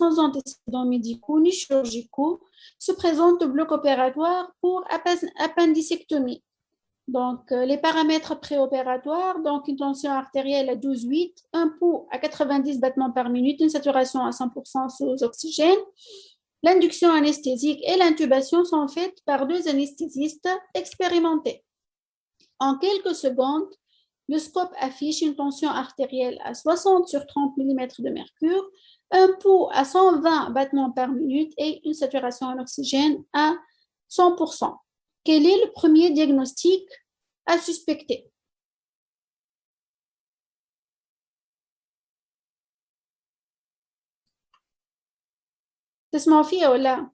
sans antécédents médicaux ni chirurgicaux se présente au bloc opératoire pour appendicectomie. Donc, les paramètres préopératoires, donc une tension artérielle à 12,8, un pouls à 90 battements par minute, une saturation à 100% sous oxygène. L'induction anesthésique et l'intubation sont faites par 2 anesthésistes expérimentés. En quelques secondes, le scope affiche une tension artérielle à 60 sur 30 mm de mercure, un pouls à 120 battements par minute et une saturation en oxygène à 100%. Quel est le premier diagnostic à suspecter? تسمعوا فيها ولا؟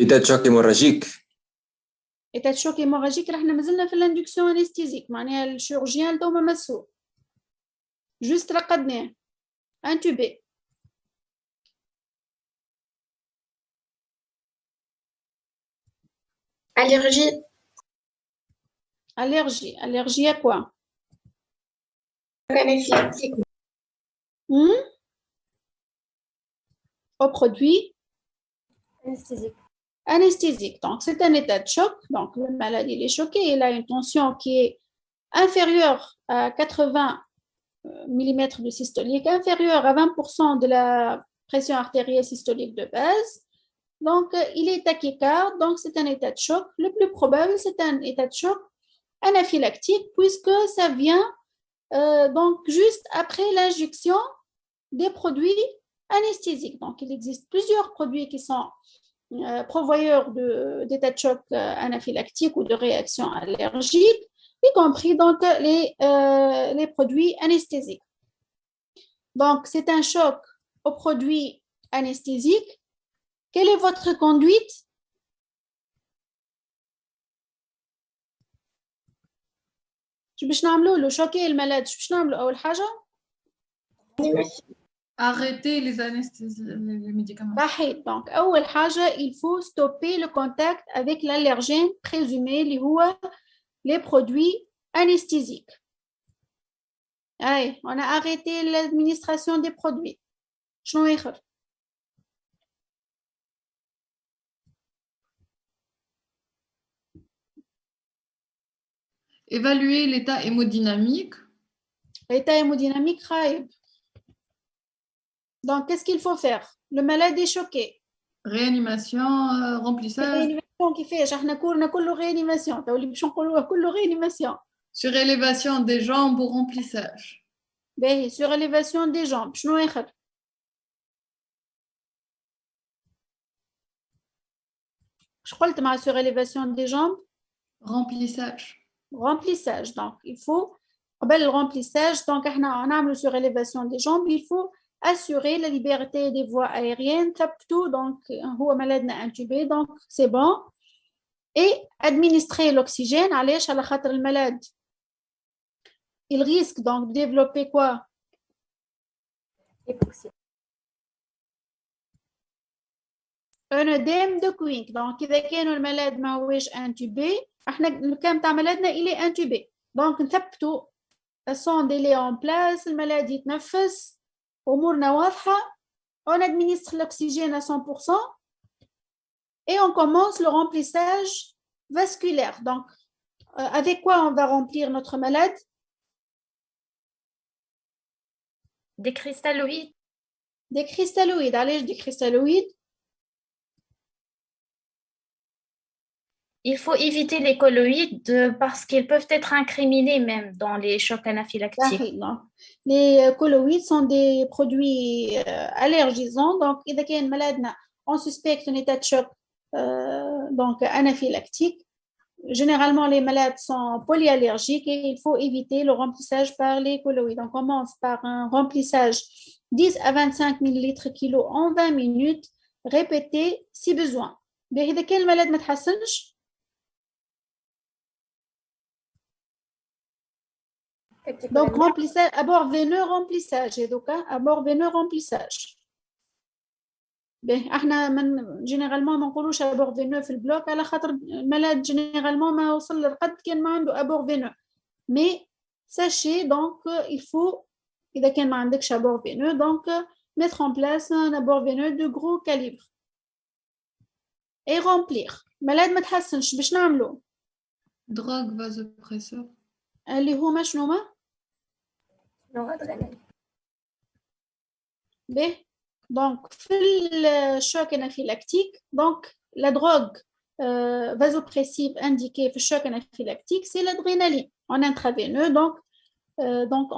état de choc hémorragique. état de choc hémorragique احنا ما زلنا في الاندكسيون انستيزيك معناها الشيروجيان تو ما مسوه جوست رقدناه انتوبي. Allergie. Allergie à quoi? Anaphylactique. Au produit Anesthésique. anesthésique. Donc, c'est un état de choc. Donc, le malade, il est choqué. Il a une tension qui est inférieure à 80 mm de systolique, inférieure à 20% de la pression artérielle systolique de base. Donc, il est tachycarde. Donc, c'est un état de choc. Le plus probable, c'est un état de choc anaphylactique puisque ça vient donc juste après l'injection des produits anesthésiques. Donc, il existe plusieurs produits qui sont pourvoyeurs d'état de choc anaphylactique ou de réaction allergique, y compris donc les produits anesthésiques. Donc, c'est un choc aux produits anesthésiques. Quelle est votre conduite? شو باش نعملوا له شوكي الملاد؟ شو باش نعملوا أول حاجة؟ Arrêter les anesthésies, les médicaments. صحيح. Donc, أول حاجة, il faut stopper le contact avec l'allergène présumé اللي هو les produits anesthésiques. Allez, on a arrêté l'administration des produits. شنو آخر؟ Évaluer l'état hémodynamique. L'état hémodynamique خايب. Donc, qu'est-ce qu'il faut faire? Le malade est choqué. Réanimation, remplissage. Réanimation كيفاش؟ احنا كله réanimation. تو اللي باش نقولوها كله réanimation. Surélévation des jambes au remplissage. باهي surélévation des jambes. شنو آخر؟ Je قلت مع surélévation des jambes. Remplissage. Remplissage. Donc, il faut, قبل le remplissage, donc احنا نعملوا surélévation des jambes, il faut assurer la liberté des voies aériennes. Tout, donc, هو malade intubé, donc c'est bon. Et administrer l'oxygène, علاش؟ على خاطر المالاد. Il risque donc de développer quoi? Hypoxie. Un œdème de Quincke. Donc, إذا كانوا المالاد ما هوش intubé, احنا الكام تاع مالادنا il est intubé. Donc, نثبتوا son délai en place, المالاد يتنفس, أمورنا واضحة. On administre l'oxygène à 100% et on commence le remplissage vasculaire. Donc, avec quoi on va remplir notre malade? Des cristalloïdes. Des cristalloïdes. Allez, des cristalloïdes. Il faut éviter les colloïdes parce qu'ils peuvent être incriminés même dans les chocs anaphylactiques. Les colloïdes sont des produits allergisants. Donc, إذا كان ملادنا on suspecte un état de choc donc anaphylactique. Généralement, les malades sont polyallergiques et il faut éviter le remplissage par les colloïdes. On commence par un remplissage 10 à 25 millilitres kilo en 20 minutes, répété si besoin. إذا كان الملاد ما تحسنش donc remplissage, abord veineux remplissage. Et donc, abord veineux remplissage. احنا généralement ما نقولوش abord veineux في البلوك على خاطر الملاد généralement ما وصل للقد كان ما عنده abord veineux. Mais sachez donc il faut إذا كان ما عندكش abord veineux donc mettre en place un abord veineux de gros calibre et remplir. malade ما تحسنش باش نعملو Drogue vasopresseur. اللي هما شنو هما B. Donc, le choc anaphylactique, donc la drogue vasopressive indiquée pour le choc anaphylactique, c'est l'adrénaline en intraveineux. Donc,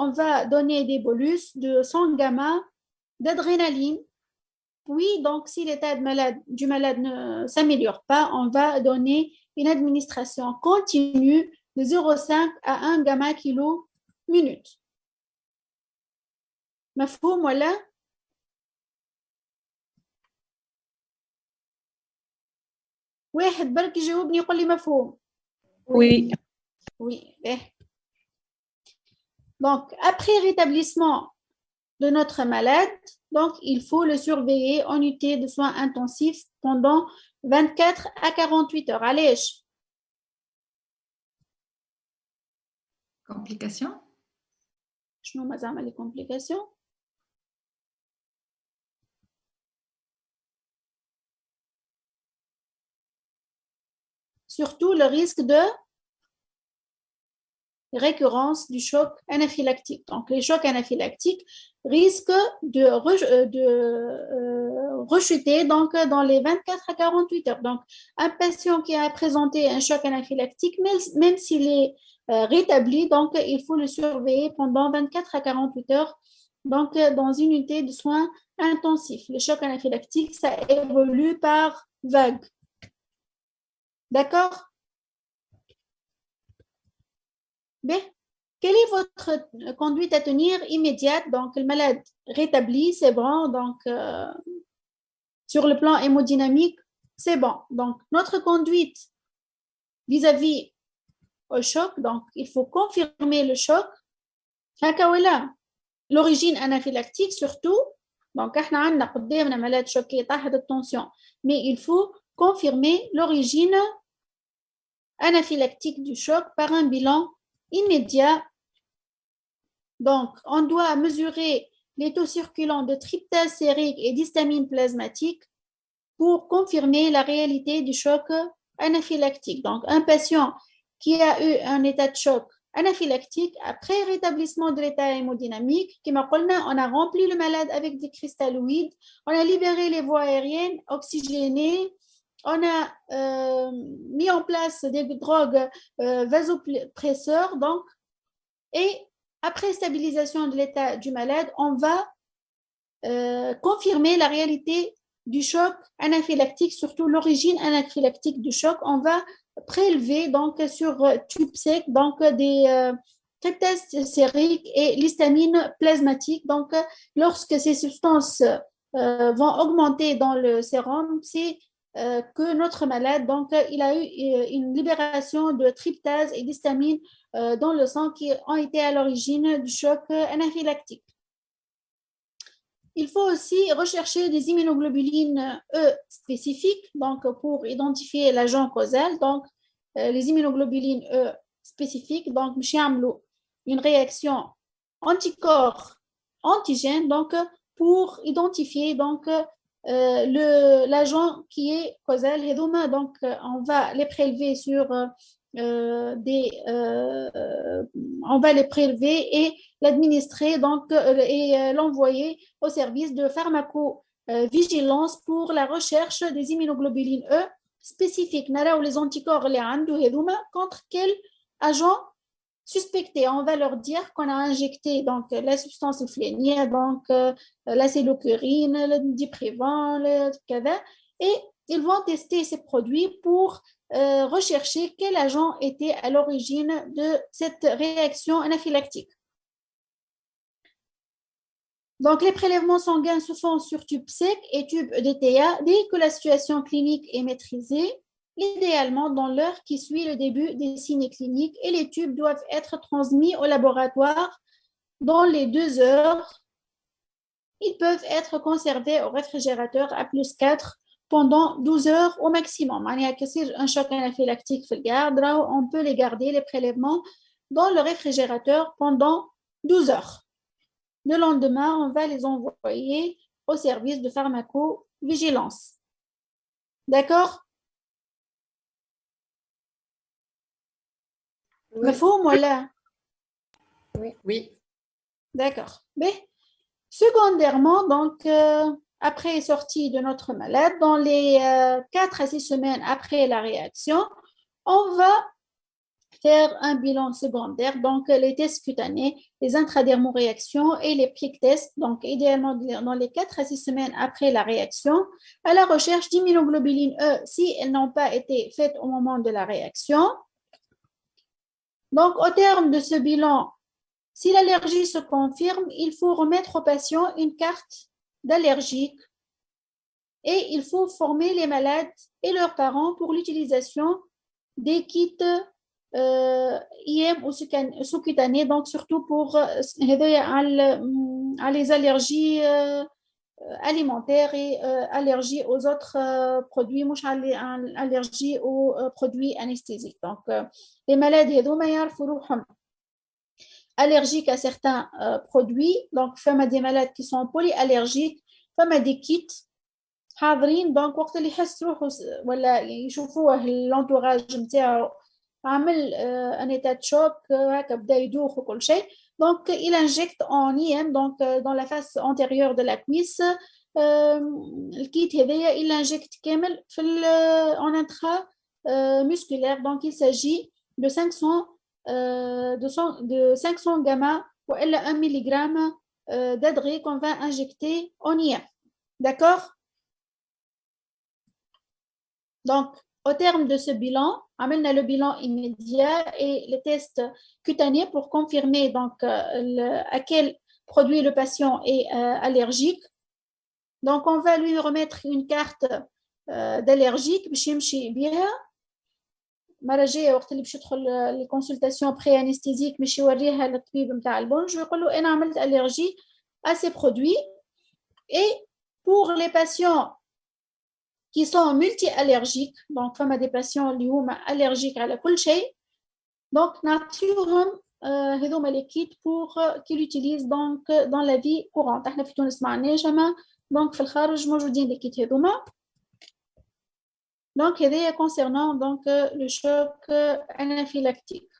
on va donner des bolus de 100 gamma d'adrénaline. Puis, donc, si l'état du malade ne s'améliore pas, on va donner une administration continue de 0,5 à 1 gamma kilo minute. مفهوم ولا؟ واحد برك يجاوبني يقول لي مفهوم. Oui. Oui. Donc, après rétablissement de notre malade, donc il faut le surveiller en unité de soins intensifs pendant 24 à 48 heures. علاش؟ Complications. شنو ما زعما les complications؟ Surtout le risque de récurrence du choc anaphylactique. Donc, les chocs anaphylactiques risquent de rechuter donc, dans les 24 à 48 heures. Donc, un patient qui a présenté un choc anaphylactique, même s'il est rétabli, donc il faut le surveiller pendant 24 à 48 heures donc, dans une unité de soins intensifs. Le choc anaphylactique, ça évolue par vague. D'accord? B. Quelle est votre conduite à tenir immédiate? Donc, le malade rétabli, c'est bon. Donc, sur le plan hémodynamique, c'est bon. Donc, notre conduite vis-à-vis au choc, donc, il faut confirmer le choc. L'origine anaphylactique, surtout. Donc, on a un malade choqué, de tension. Mais il faut confirmer l'origine anaphylactique du choc par un bilan immédiat. Donc, on doit mesurer les taux circulants de tryptase sérique et d'histamine plasmatique pour confirmer la réalité du choc anaphylactique. Donc, un patient qui a eu un état de choc anaphylactique, après rétablissement de l'état hémodynamique, on a rempli le malade avec des cristalloïdes, on a libéré les voies aériennes oxygénées, on a mis en place des drogues vasopresseurs, donc, et après stabilisation de l'état du malade, on va confirmer la réalité du choc anaphylactique, surtout l'origine anaphylactique du choc. On va prélever donc sur tube sec donc des tryptase sérique et l'histamine plasmatique. Donc, lorsque ces substances vont augmenter dans le sérum, c'est que notre malade, donc, il a eu une libération de tryptase et d'histamine dans le sang qui ont été à l'origine du choc anaphylactique. Il faut aussi rechercher des immunoglobulines E spécifiques donc, pour identifier l'agent causal. Donc, les immunoglobulines E spécifiques, donc, une réaction anticorps-antigène donc, pour identifier donc, l'agent qui est causal. Et donc, on va les prélever sur on va les prélever et l'administrer donc, et l'envoyer au service de pharmacovigilance pour la recherche des immunoglobulines E spécifiques. Nara les anticorps contre quel agent suspecté. On va leur dire qu'on a injecté donc, la substance flénière, donc la cellocurine, le diprévan, le kada, et ils vont tester ces produits pour rechercher quel agent était à l'origine de cette réaction anaphylactique. Donc, les prélèvements sanguins se font sur tube sec et tube EDTA dès que la situation clinique est maîtrisée, idéalement dans l'heure qui suit le début des signes cliniques, et les tubes doivent être transmis au laboratoire dans les 2 heures. Ils peuvent être conservés au réfrigérateur à +4 pendant 12 heures au maximum. Un choc anaphylactique, on peut les garder, les prélèvements, dans le réfrigérateur pendant 12 heures. Le lendemain, on va les envoyer au service de pharmacovigilance. D'accord? مفهوم ولا؟ Oui. D'accord. Mais, secondairement, donc, après sortie de notre malade, dans les 4 à 6 semaines après la réaction, on va faire un bilan secondaire, donc les tests cutanés, les intradermoréactions et les prick tests, donc idéalement dans les 4 à 6 semaines après la réaction, à la recherche d'immunoglobuline E si elles n'ont pas été faites au moment de la réaction. Donc, au terme de ce bilan, si l'allergie se confirme, il faut remettre au patient une carte d'allergique et il faut former les malades et leurs parents pour l'utilisation des kits IM ou sous-cutanés, donc surtout pour les allergies alimentaires et allergies aux autres produits, مش allergies aux produits anesthésiques. Donc, les malades هذوما يعرفوا روحهم allergiques à certains produits. Donc, فما des malades qui sont polyallergiques, فما des kits حاضرين. Donc, وقت اللي يحس روحه ولا يشوفوه l'entourage نتاعو عمل un état de choc, هكا بدا يدوخ وكل شيء. Donc, il injecte en IM, donc dans la face antérieure de la cuisse, le kit هذايا il injecte كامل في en intramusculaire. Donc, il s'agit de 500 gamma ou 1 mg d'adré qu'on va injecter en IM. D'accord? Donc, au terme de ce bilan, amène le bilan immédiat et les tests cutanés pour confirmer donc, à quel produit le patient est allergique. Donc, on va lui remettre une carte d'allergique باش يمشي بها. مرة جاية وقت اللي باش يدخل les consultations pré-anesthésiques باش يوريها للطبيب نتاع البنج ويقول له أنا عملت allergie à ces produits. Et pour les patients qui sont multi-allergiques, donc comme des patients qui sont allergiques à كل شيء, donc نعطيوهم هذوما les kits pour qu'ils l'utilisent donc dans la vie courante. احنا في تونس ما عندناش اما donc في الخارج موجودين les kits هذوما. Donc هذايا concernant donc le choc anaphylactique.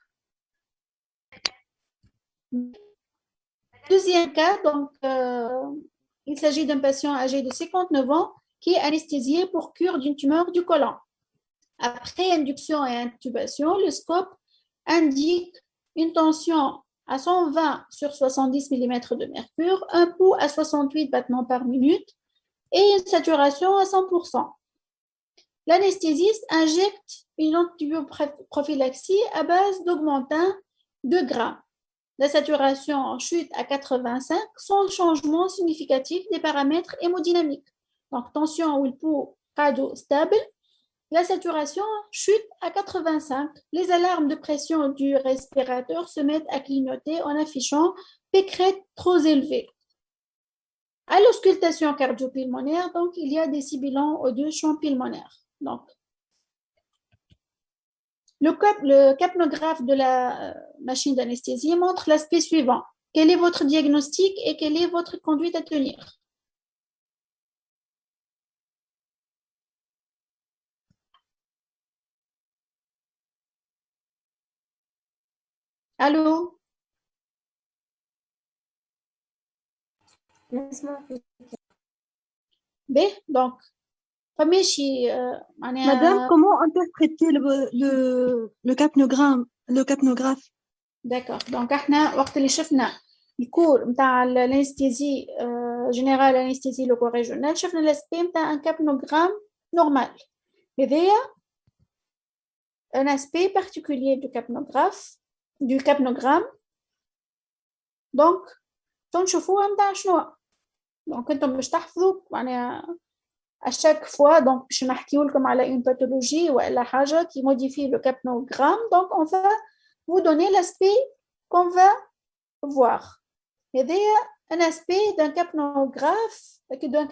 Deuxième cas, donc il s'agit d'un patient âgé de 59 ans qui est anesthésié pour cure d'une tumeur du côlon. Après induction et intubation, le scope indique une tension à 120 sur 70 mm de mercure, un pouls à 68 battements par minute et une saturation à 100%. L'anesthésiste injecte une antibioprophylaxie à base d'augmentin 2 grammes. La saturation chute à 85 sans changement significatif des paramètres hémodynamiques. Donc, tension ou le pouls cardio stable. La saturation chute à 85. Les alarmes de pression du respirateur se mettent à clignoter en affichant pécrette trop élevée. À l'auscultation cardio-pulmonaire, donc, il y a des sibilants aux deux champs pulmonaires. Donc, le capnographe de la machine d'anesthésie montre l'aspect suivant. Quel est votre diagnostic et quelle est votre conduite à tenir? Allô? B, donc, Madame, comment interpréter le capnogramme, le capnographe? D'accord. Donc, احنا وقت اللي شفنا الكور نتاع الانستيزي جنرال انستيزي لوكو ريجونال شفنا الاسبي نتاع ان كابنوغرام نورمال. هذايا un aspect particulier du capnogramme. Donc, تنشوفوها نتاع شنو؟ donc انتم باش تحفظوا معناها à chaque fois, donc je نحكيو لكم على une pathologie ou la حاجة qui modifie le capnogramme. Donc, on va vous donner l'aspect qu'on va voir. Il y a un aspect d'un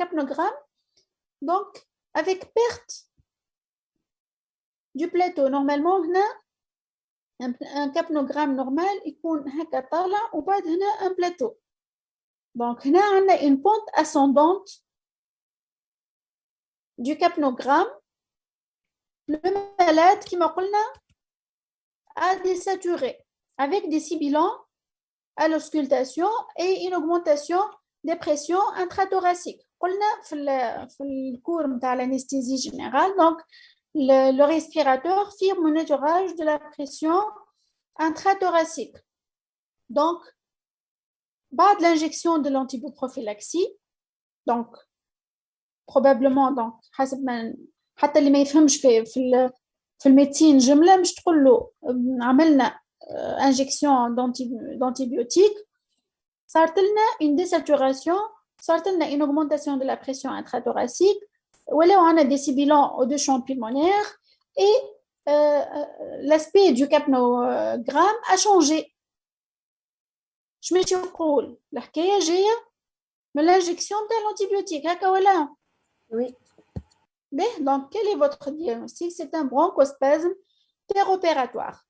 capnogramme, donc avec perte du plateau. Normalement, un capnogramme normal, il يكون هكا طالع وبعد هنا un plateau. Donc, هنا on a une pente ascendante du capnogramme, le malade qui m'a a désaturé avec des sibilants à l'auscultation et une augmentation des pressions intrathoraciques. قلنا في الcours de l'anesthésie générale, donc le respirateur fait monitorage de la pression intrathoracique. Donc, بعد l'injection de l'antiboprophylaxie, donc probablement donc حسب ما حتى اللي ما يفهمش في الميديسين جملة مش تقول له عملنا injection d'antibiotiques, صارت لنا une désaturation, صارت لنا une augmentation de la pression intrathoracique, ولا on a des sibilants au deux champs pulmonaires et l'aspect du capnogramme a changé. Je me suis dit, الحكاية جاية من l'injection de l'antibiotique, هكا ولا؟ Oui. Bien, donc quel est votre diagnostic? C'est un bronchospasme péropératoire.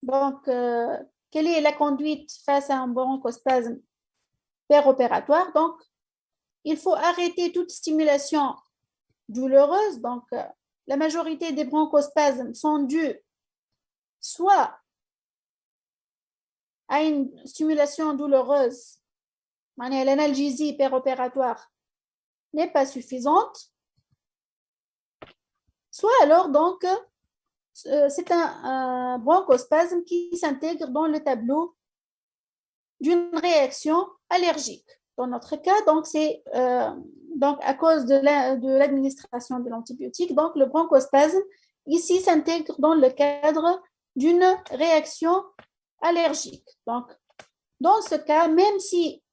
Donc, quelle est la conduite face à un bronchospasme péropératoire? Donc, il faut arrêter toute stimulation douloureuse. Donc, la majorité des bronchospasmes sont dus soit à une stimulation douloureuse, l'analgésie péropératoire n'est pas suffisante, soit alors donc c'est un bronchospasme qui s'intègre dans le tableau d'une réaction allergique. Dans notre cas, donc c'est donc à cause de l'administration de l'antibiotique, donc le bronchospasme ici s'intègre dans le cadre d'une réaction allergique. Donc, dans ce cas, même si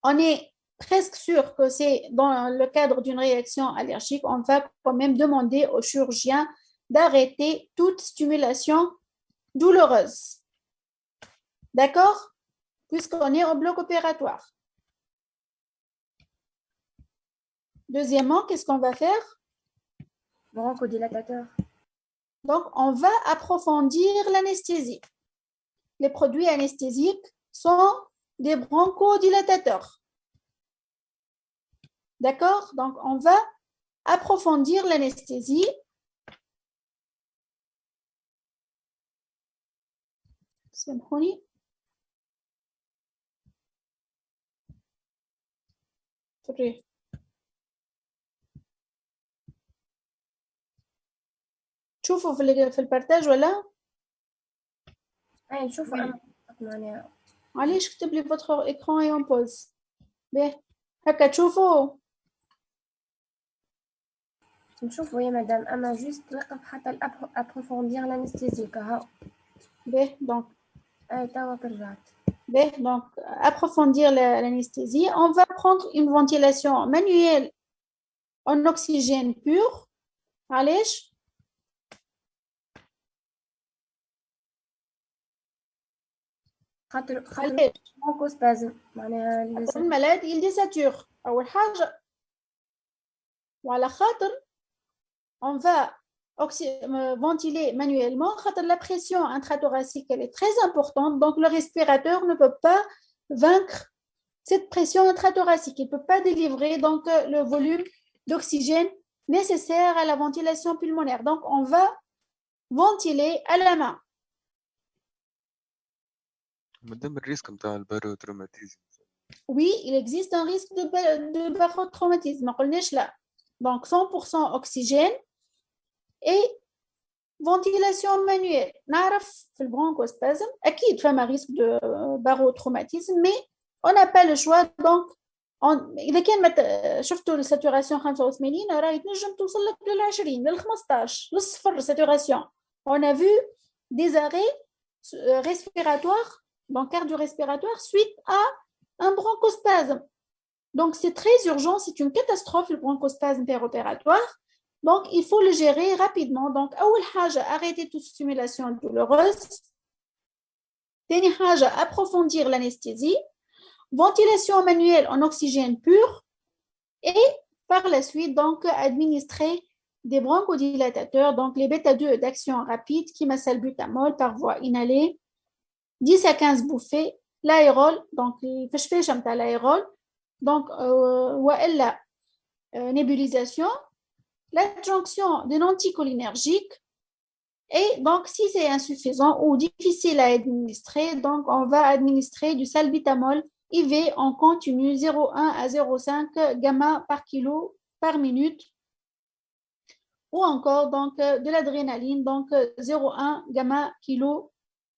on est presque sûr que c'est dans le cadre d'une réaction allergique, on va quand même demander au chirurgien d'arrêter toute stimulation douloureuse. D'accord? Puisqu'on est au bloc opératoire. Deuxièmement, qu'est-ce qu'on va faire? Bronchodilatateur. Donc, on va approfondir l'anesthésie. Les produits anesthésiques sont des bronchodilatateurs. D'accord? Donc, on va approfondir l'anesthésie. سامحوني. تشوفوا في البارتاج ولا؟ اي نشوفوا انا علاش كتب لي votre écran est en pause؟ باهي هكا تشوفوا؟ نشوفوا يا مدام اما جوست وقف حتى ابروفوندير l'anesthésie كها. باهي دونك اي توا رجعت. Donc, approfondir l'anesthésie. On va prendre une ventilation manuelle en oxygène pur. Allez. خاطر bronchospasme معناها le malade il désature. أول حاجة وعلى خاطر on va ventiler manuellement. La pression intrathoracique elle est très importante, donc le respirateur ne peut pas vaincre cette pression intrathoracique. Il ne peut pas délivrer donc le volume d'oxygène nécessaire à la ventilation pulmonaire. Donc on va ventiler à la main. Madame, le risque de barotraumatisme. Oui, il existe un risque de barotraumatisme. Donc 100% oxygène et ventilation manuelle. نعرف في البرونكوسبازم أكيد فما risque de barotraumatisme, mais on n'a pas le choix. Donc إذا كان شفتوا الساتوراسيون 85 راهي تنجم توصل لك لل 20 لل 15 للصفر saturation. On a vu des arrêts respiratoires, donc cardio-respiratoires suite à un bronchospasme. Donc c'est très urgent, c'est une catastrophe le bronchospasme péropératoire. Donc, il faut le gérer rapidement. Donc, أول حاجة, arrêter toute stimulation douloureuse. ثاني حاجة, approfondir l'anesthésie. Ventilation manuelle en oxygène pur. Et par la suite, donc, administrer des bronchodilatateurs, donc les bêta-2 d'action rapide, qui salbutamol par voie inhalée, 10 à 15 bouffées, l'aérole, donc l'aérole, donc وإلا nébulisation, l'adjonction d'un anticholinergique. Et donc, si c'est insuffisant ou difficile à administrer, donc on va administrer du salbutamol IV en continu 0,1 à 0,5 gamma par kilo par minute, ou encore donc de l'adrénaline, donc 0,1 gamma kilo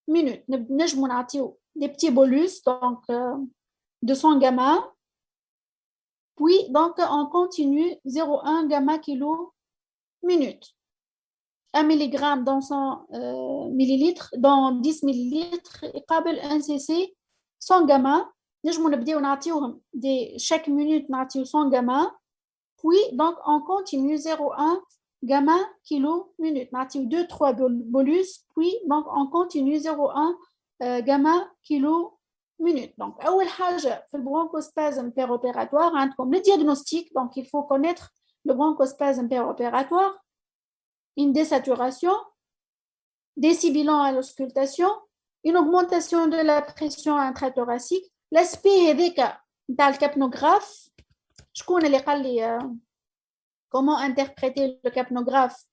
minute. Nous avons des petits bolus, donc de 100 gamma, puis donc on continue 0,1 gamma kilo minute. 1 mg dans 100 millilitres, dans 10 millilitres, يقابل 1 cc 100 gamma. نجمو نبداو نعطيوهم chaque minute نعطيو 100 gamma, puis donc on continue 0,1 gamma kilo minute. نعطيو 2-3 bolus, puis donc on continue 0,1 gamma kilo minute. Donc أول حاجة في البرونكوسبازم péropératoire عندكم le diagnostic, donc il faut connaître le bronchospasme péropératoire, une désaturation, des sibilants à l'auscultation, une augmentation de la pression intrathoracique, l'aspect هذاك نتاع الكابنوغراف. شكون اللي قال لي comment interpréter le capnographe?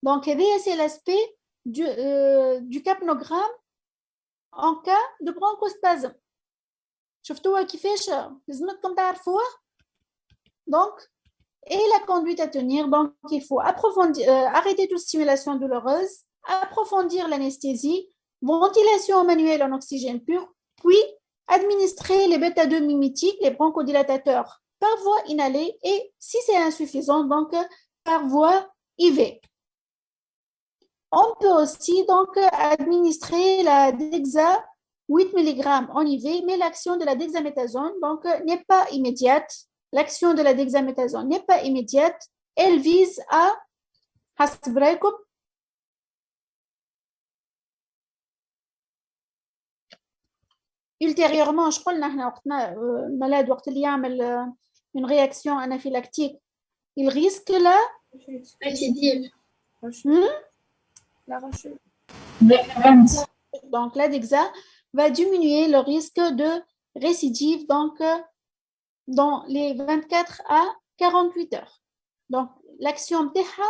Donc c'est l'aspect du capnogramme en cas de bronchospasme. شفتوها كيفاش لازمكم تعرفوها. Donc et la conduite à tenir, donc il faut arrêter toute stimulation douloureuse, approfondir l'anesthésie, ventilation manuelle en oxygène pur, puis administrer les bêta-2 mimetiques, les bronchodilatateurs par voie inhalée et si c'est insuffisant, donc par voie IV. On peut aussi donc administrer la Dexa 8 mg en IV, mais l'action de la dexaméthasone donc n'est pas immédiate. L'action de la dexaméthasone n'est pas immédiate. Elle vise à ultérieurement, je crois que malade وقت اللي يعمل une réaction anaphylactique, il risque la Récidive. La rechute. Donc la Dexa va diminuer le risque de récidive donc dans les 24 à 48 heures. Donc l'action نتاعها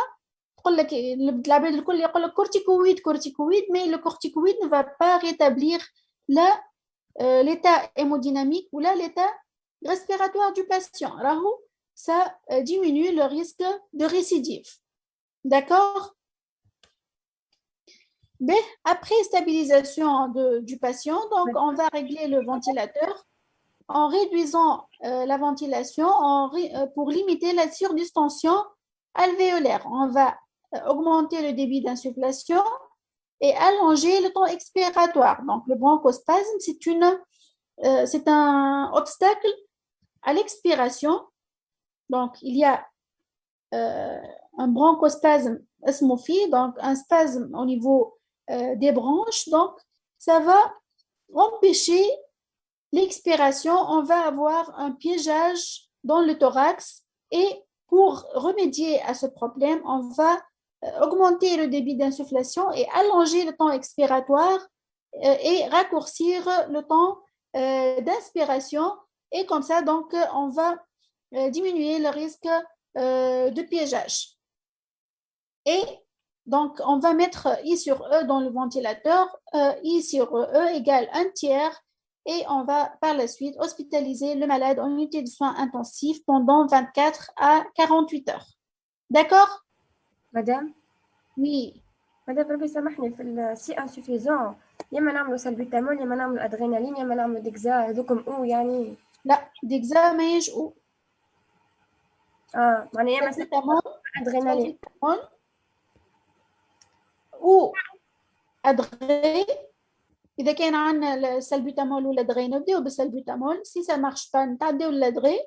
تقول لك العباد الكل يقول لك corticoïde, mais le corticoïde ne va pas rétablir l'état hémodynamique ou l'état respiratoire du patient. Alors, ça diminue le risque de récidive. D'accord? Mais après stabilisation du patient, donc on va régler le ventilateur en réduisant la ventilation pour limiter la surdistension alvéolaire. On va augmenter le débit d'insufflation et allonger le temps expiratoire. Donc, le bronchospasme, c'est un obstacle à l'expiration. Donc, il y a un bronchospasme osmophile, donc un spasme au niveau des branches. Donc, ça va empêcher l'expiration. On va avoir un piégeage dans le thorax et pour remédier à ce problème, on va augmenter le débit d'insufflation et allonger le temps expiratoire et raccourcir le temps d'inspiration. Et comme ça, donc, on va diminuer le risque de piégeage. Et donc, on va mettre I sur E dans le ventilateur. I sur E égale 1/3. Et on va par la suite hospitaliser le malade en unité de soins intensifs pendant 24 à 48 heures. D'accord? Madame? Oui. Madame, ربي سامحني في السي انسوفيزون يا اما نعملوا سلبيتامول يا اما نعملوا ادرينالين يا اما نعملوا ديكزا هذوكم يعني لا ديكزا ما يجوا معناها يا اما ادرينالين او ادري. إذا كان عندنا السلبوتامول ولا الادري نبداو بالسلبوتامول. Si ça marche pas نتعداو l'adré.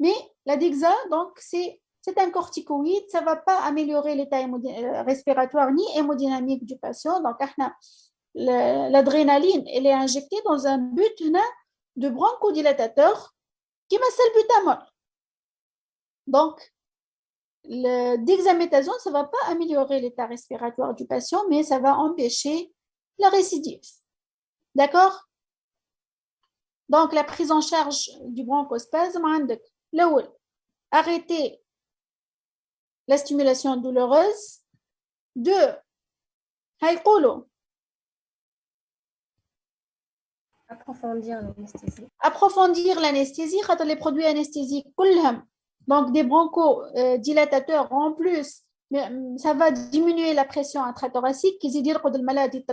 Mais la Dexa, donc c'est un corticoïde, ça va pas améliorer l'état respiratoire ni hémodynamique du patient. Donc l'adrénaline elle est injectée dans un but de bronchodilatateur qui m'a salbutamol. Donc le dexaméthasone ça va pas améliorer l'état respiratoire du patient, mais ça va empêcher la récidive. D'accord? Donc, la prise en charge du bronchospasme, l'eau, arrêter la stimulation douloureuse. 2, approfondir l'anesthésie. Approfondir l'anesthésie, les produits anesthésiques, donc des bronchodilatateurs en plus, mais ça va diminuer la pression intrathoracique, qui dit que le malade est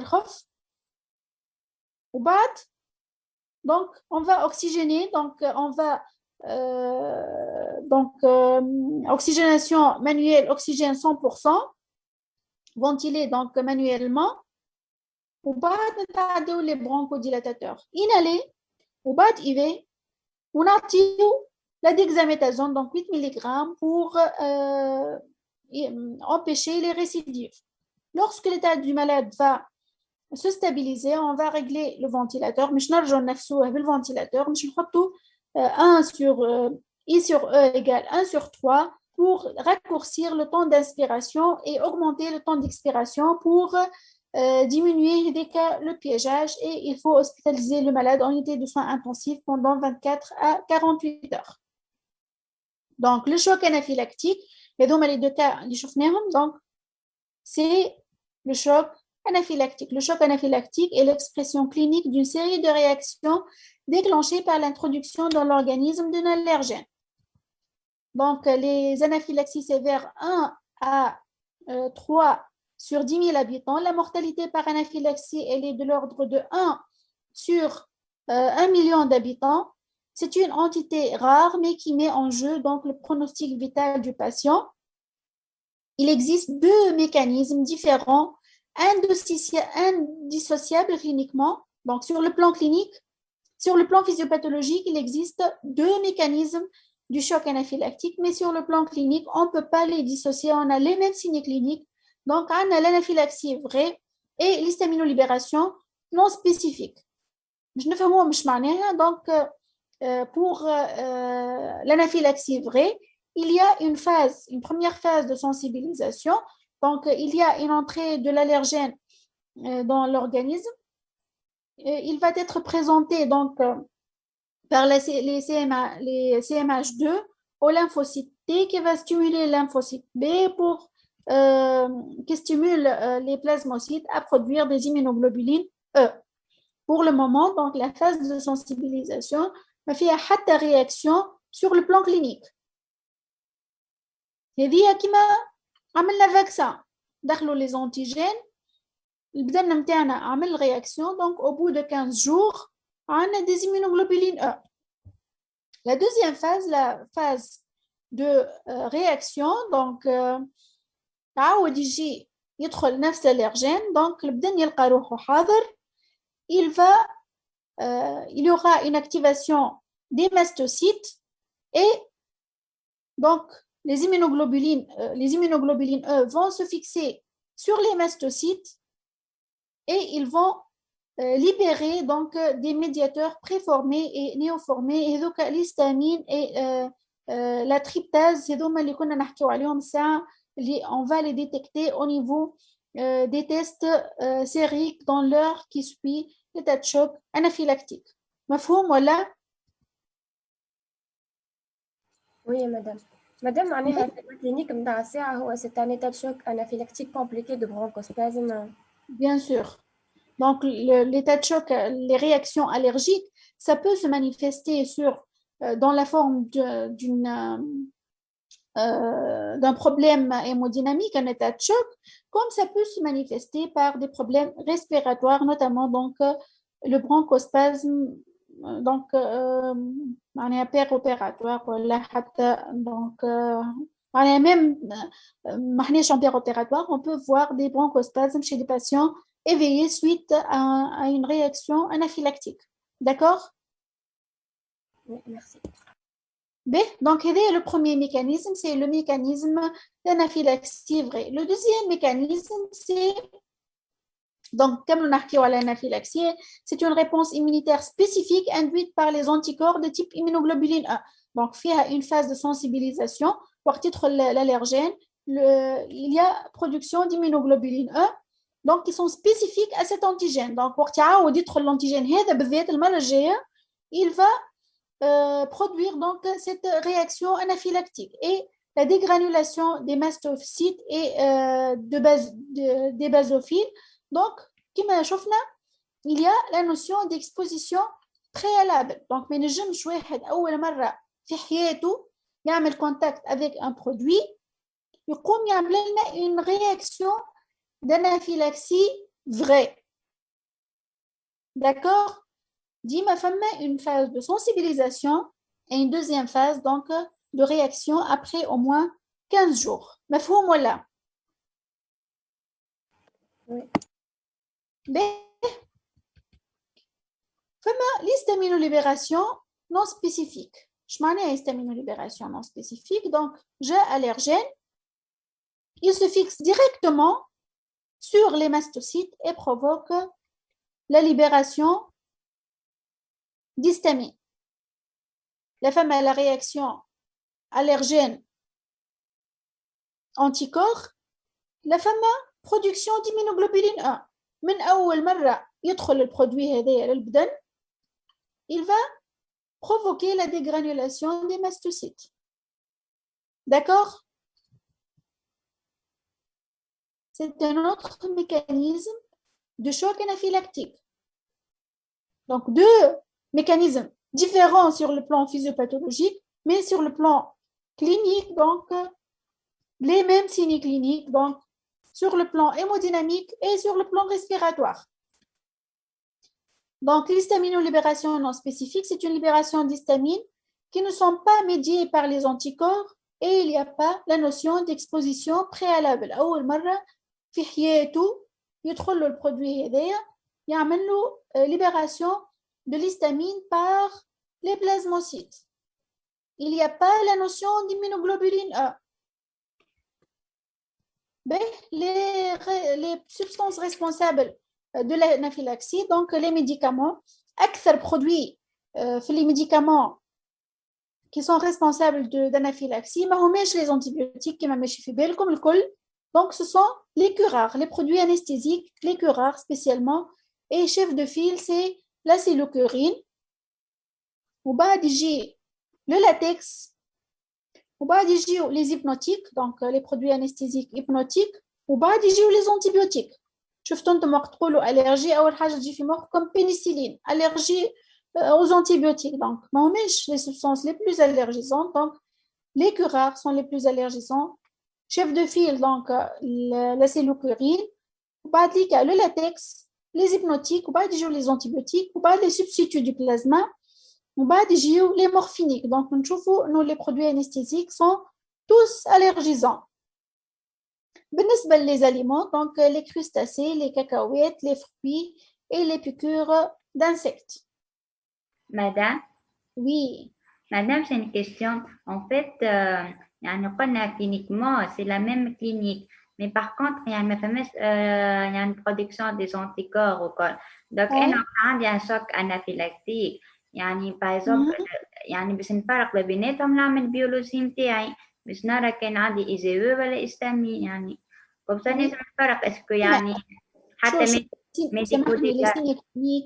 donc on va oxygéner, donc on va oxygénation manuelle, oxygène 100%, ventilé donc manuellement. وبعد نتعداو les bronchodilatateurs inhalés وبعد IV ونعطيو la dexaméthasone donc 8 mg pour empêcher les récidives. Lorsque l'état du malade va se stabiliser, on va régler le ventilateur. مش نرجعو نفسوه بالventilateur, مش نحطو 1 sur I sur E égale 1 sur 3 pour raccourcir le temps d'inspiration et augmenter le temps d'expiration pour diminuer le piégeage, et il faut hospitaliser le malade en unité de soins intensifs pendant 24 à 48 heures. Donc, le choc anaphylactique, et donc les 2 cas, donc c'est le choc anaphylactique. Le choc anaphylactique est l'expression clinique d'une série de réactions déclenchées par l'introduction dans l'organisme d'un allergène. Donc, les anaphylaxies sévères 1 à 3 sur 10 000 habitants, la mortalité par anaphylaxie, elle est de l'ordre de 1 sur 1 million d'habitants. C'est une entité rare, mais qui met en jeu donc le pronostic vital du patient. Il existe 2 mécanismes différents, indissociables cliniquement. Donc, sur le plan clinique, sur le plan physiopathologique, il existe 2 mécanismes du choc anaphylactique, mais sur le plan clinique, on ne peut pas les dissocier. On a les mêmes signes cliniques. Donc, on a l'anaphylaxie vraie et l'histaminolibération non spécifique. Je ne fais pas donc, pour l'anaphylaxie vraie, il y a une première phase de sensibilisation. Donc, il y a une entrée de l'allergène dans l'organisme. Il va être présenté donc, par les CMH2 au lymphocyte T qui va stimuler le lymphocyte B pour qui stimule les plasmocytes à produire des immunoglobulines E. Pour le moment, donc, la phase de sensibilisation ما فيها حتى réaction sur le plan clinique. هذه كما عملنا فاكسان دخلوا les antigènes البدن نتاعنا عمل réaction, donc au bout de 15 jours عندنا des immunoglobulines E. La deuxième phase, la phase de réaction, donc عاود يجي يدخل نفس الالرجين, donc البدن يلقى روحه حاضر, il y aura une activation des mastocytes et donc les immunoglobulines E vont se fixer sur les mastocytes et ils vont libérer donc des médiateurs préformés et néoformés, et donc l'histamine et la tryptase, c'est donc اللي كنا نحكيو عليهم الساعة اللي on va les détecter au niveau des tests sériques dans l'heure qui suit l'état de choc anaphylactique. مفهوم ولا؟ Oui, madame. Madame, معناها الكلينيك نتاع الساعة هو c'est un état de choc anaphylactique compliqué de bronchospasme. Bien sûr. Donc, l'état de choc, les réactions allergiques, ça peut se manifester dans la forme d'un problème hémodynamique, un état de choc, comme ça peut se manifester par des problèmes respiratoires, notamment donc, le bronchospasme, donc péropératoire, donc même en péropératoire, on peut voir des bronchospasmes chez des patients éveillés suite à une réaction anaphylactique. D'accord? Oui, merci. B, donc le premier mécanisme, c'est le mécanisme d'anaphylaxie vraie. Le deuxième mécanisme, c'est, donc comme on a dit à l'anaphylaxie, c'est une réponse immunitaire spécifique induite par les anticorps de type immunoglobuline A. Donc, il y a une phase de sensibilisation pour titre l'allergène. Il y a production d'immunoglobuline E, donc qui sont spécifiques à cet antigène. Donc, pour titre l'antigène, il va produire donc cette réaction anaphylactique et la dégranulation des mastocytes et des basophiles. Donc, comme شفنا, il y a la notion d'exposition préalable. Donc, ما نجمش واحد أول مرة في حياته يعمل contact avec un produit يقوم يعمل لنا une réaction d'anaphylaxie vraie. D'accord? ديما فما une phase de sensibilisation et une deuxième phase donc de réaction après au moins 15 jours. مفهوم ولا؟ Oui. فما l'histamino-libération non spécifique. Je m'en ai histamino-libération non spécifique. Donc, j'ai allergène. Il se fixe directement sur les mastocytes et provoque la libération d'histamine. La femme a la réaction allergène anticorps. La femme a production d'immunoglobuline 1. من أول مرة يدخل البرودوي هذايا للبدن, il va provoquer la dégranulation des mastocytes. D'accord? C'est un autre mécanisme de choc anaphylactique. Donc, deux mécanismes différents sur le plan physiopathologique, mais sur le plan clinique, donc les mêmes signes cliniques, donc sur le plan hémodynamique et sur le plan respiratoire. Donc, l'histamino-libération non spécifique, c'est une libération d'histamine qui ne sont pas médiées par les anticorps et il n'y a pas la notion d'exposition préalable. أول مرة في حياته يدخل له البرودوي هذايا يعمل له libération de l'histamine par les plasmocytes. Il n'y a pas la notion d'immunoglobuline 1. Les substances responsables de l'anaphylaxie, donc les médicaments, أكثر produits les médicaments qui sont responsables d'anaphylaxie, ما هماش les antibiotiques كما ماشي في بالكم الكل. Donc ce sont les curares, les produits anesthésiques, les curares spécialement. Et chef de file, c'est la cellocurine. وبعد يجي le latex. وبعد يجيو les hypnotiques, donc les produits anesthésiques hypnotiques. وبعد يجيو les antibiotiques. شفتوا انتم وقت تقولوا allergie أول حاجة تجي في مخكم pénicilline, allergie aux antibiotiques. Donc ما هماش les substances les plus allergisantes. Donc les curares sont les plus allergisants. Chef de file, donc la cellocurine. وبعد ليك le latex, les hypnotiques, وبعد يجيو les antibiotiques, وبعد les substituts du plasma. وبعد يجيو les morphiniques. Donc نشوفوا انه les produits anesthésiques sont tous allergisants. بالنسبة les aliments, donc les crustacés, les cacahuètes, les fruits et les piqûres d'insectes. Madame, Oui. Madame, c'est une question. En fait, يعني قلنا cliniquement, c'est la même clinique. Mais par contre, il y a une production des anticorps au corps. Donc, il y a un choc anaphylactique. يعني par exemple, يعني باش نفرق بيناتهم نعمل البيولوجي نتاعي باش نرى كان عندي إيجابي ولا إستامي يعني. comme ça لازم نفرق اسكو يعني حتى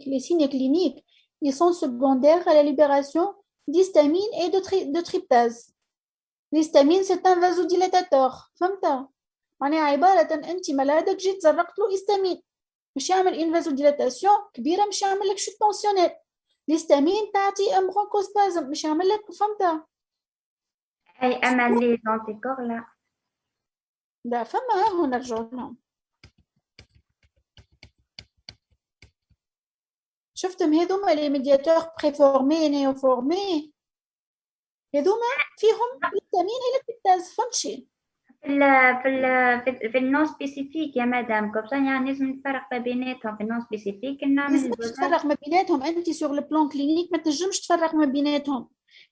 les signes cliniques, ils sont secondaires à la libération d'histamine et de tryptase. L'histamine, c'est un vasodilatateur. فهمت؟ معناها عبارة أنت ملادك جيت زرقت له histamine. مش يعمل une vasodilatation كبيرة, مش يعمل لك chute tensionnelle. l'histamine تعطي un bronchospasme, مش يعمل لك. فهمت؟ أي أما les anticorps لا. لا فما هنا نرجعوا لهم. شفتم هذوما les médiateurs préformés néoformés هذوما فيهم الهستامين إلى التريبتاز. فهمتي؟ في النون سبيسيفيك يا مدام كوب يعني لازم نفرق ما بيناتهم. في النون سبيسيفيك لازم تفرق ما بيناتهم. أنت سور لو بلان كلينيك ما تنجمش تفرق ما بيناتهم.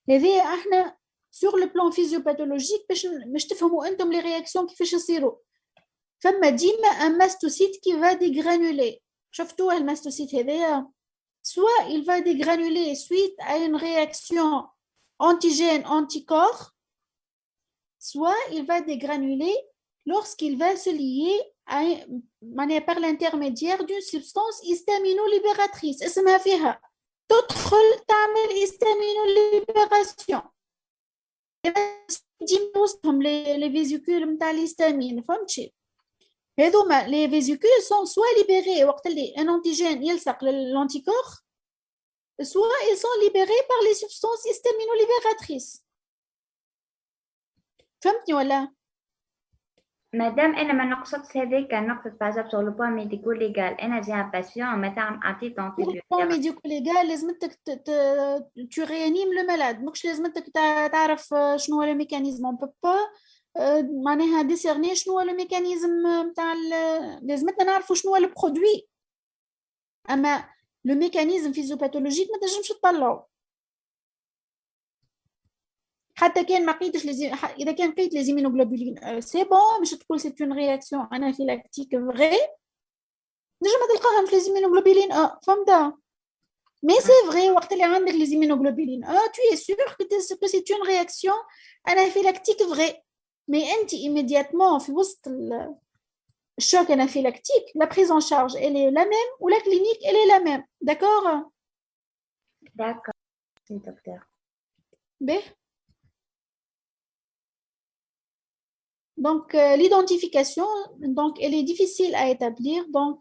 هذه احنا سور لو بلان فيزيوباثولوجيك باش تفهموا أنتم لي رياكسيون كيفاش يصيروا. فما ديما ان ماستوسيت كي va dégranuler. شفتوا الماستوسيت هذايا soit il va dégranuler suite à une réaction antigène-anticorps, soit il va dégranuler lorsqu'il va se lier par l'intermédiaire d'une substance histamino-libératrice. اسمها فيها تدخل تعمل هيستامينوليبراسيون. ديما وسطهم لي فيزيكول نتاع الهيستامين، فهمتي؟ هذوما لي فيزيكول سون سوا ليبيري وقت اللي ان انتيجين يلصق للانتيكور، soit ils sont libérés par les substances histamino-libératrices. فهمتني ولا؟ مادام انا ما نقصدش هذاك، نقصد باغ سور لو بوان ميديكو ليغال. انا جي ان باسيون مثلا عطيت البون ميديكو ليغال لازمتك tu réanimes le malade، ماكش لازمتك تعرف شنو هو الميكانيزم. اون بو با معناها ديسيرني شنو هو الميكانيزم نتاع، لازمتنا نعرفوا شنو هو البرودوي، اما لو ميكانيزم فيزيوباثولوجيك ما تنجمش تطلعوا. حتى كان ما قيتش اذا كان قيت لي زيمينوغلوبولين سي بون باش تقول سي اون رياكسيون انافيلاكتيك فغي، نجم تلقاهم في لي زيمينوغلوبولين فهمت؟ مي سي فغي وقت اللي عندك لي زيمينوغلوبولين تو اي سور كو سي اون رياكسيون انافيلاكتيك فغي، مي انت ايميدياتمون في وسط الشوك انافيلاكتيك لا بريز ان شارج elle est la même ou la clinique elle est la même. D'accord? D'accord, docteur. Bien. Donc, l'identification, donc, elle est difficile à établir. Donc,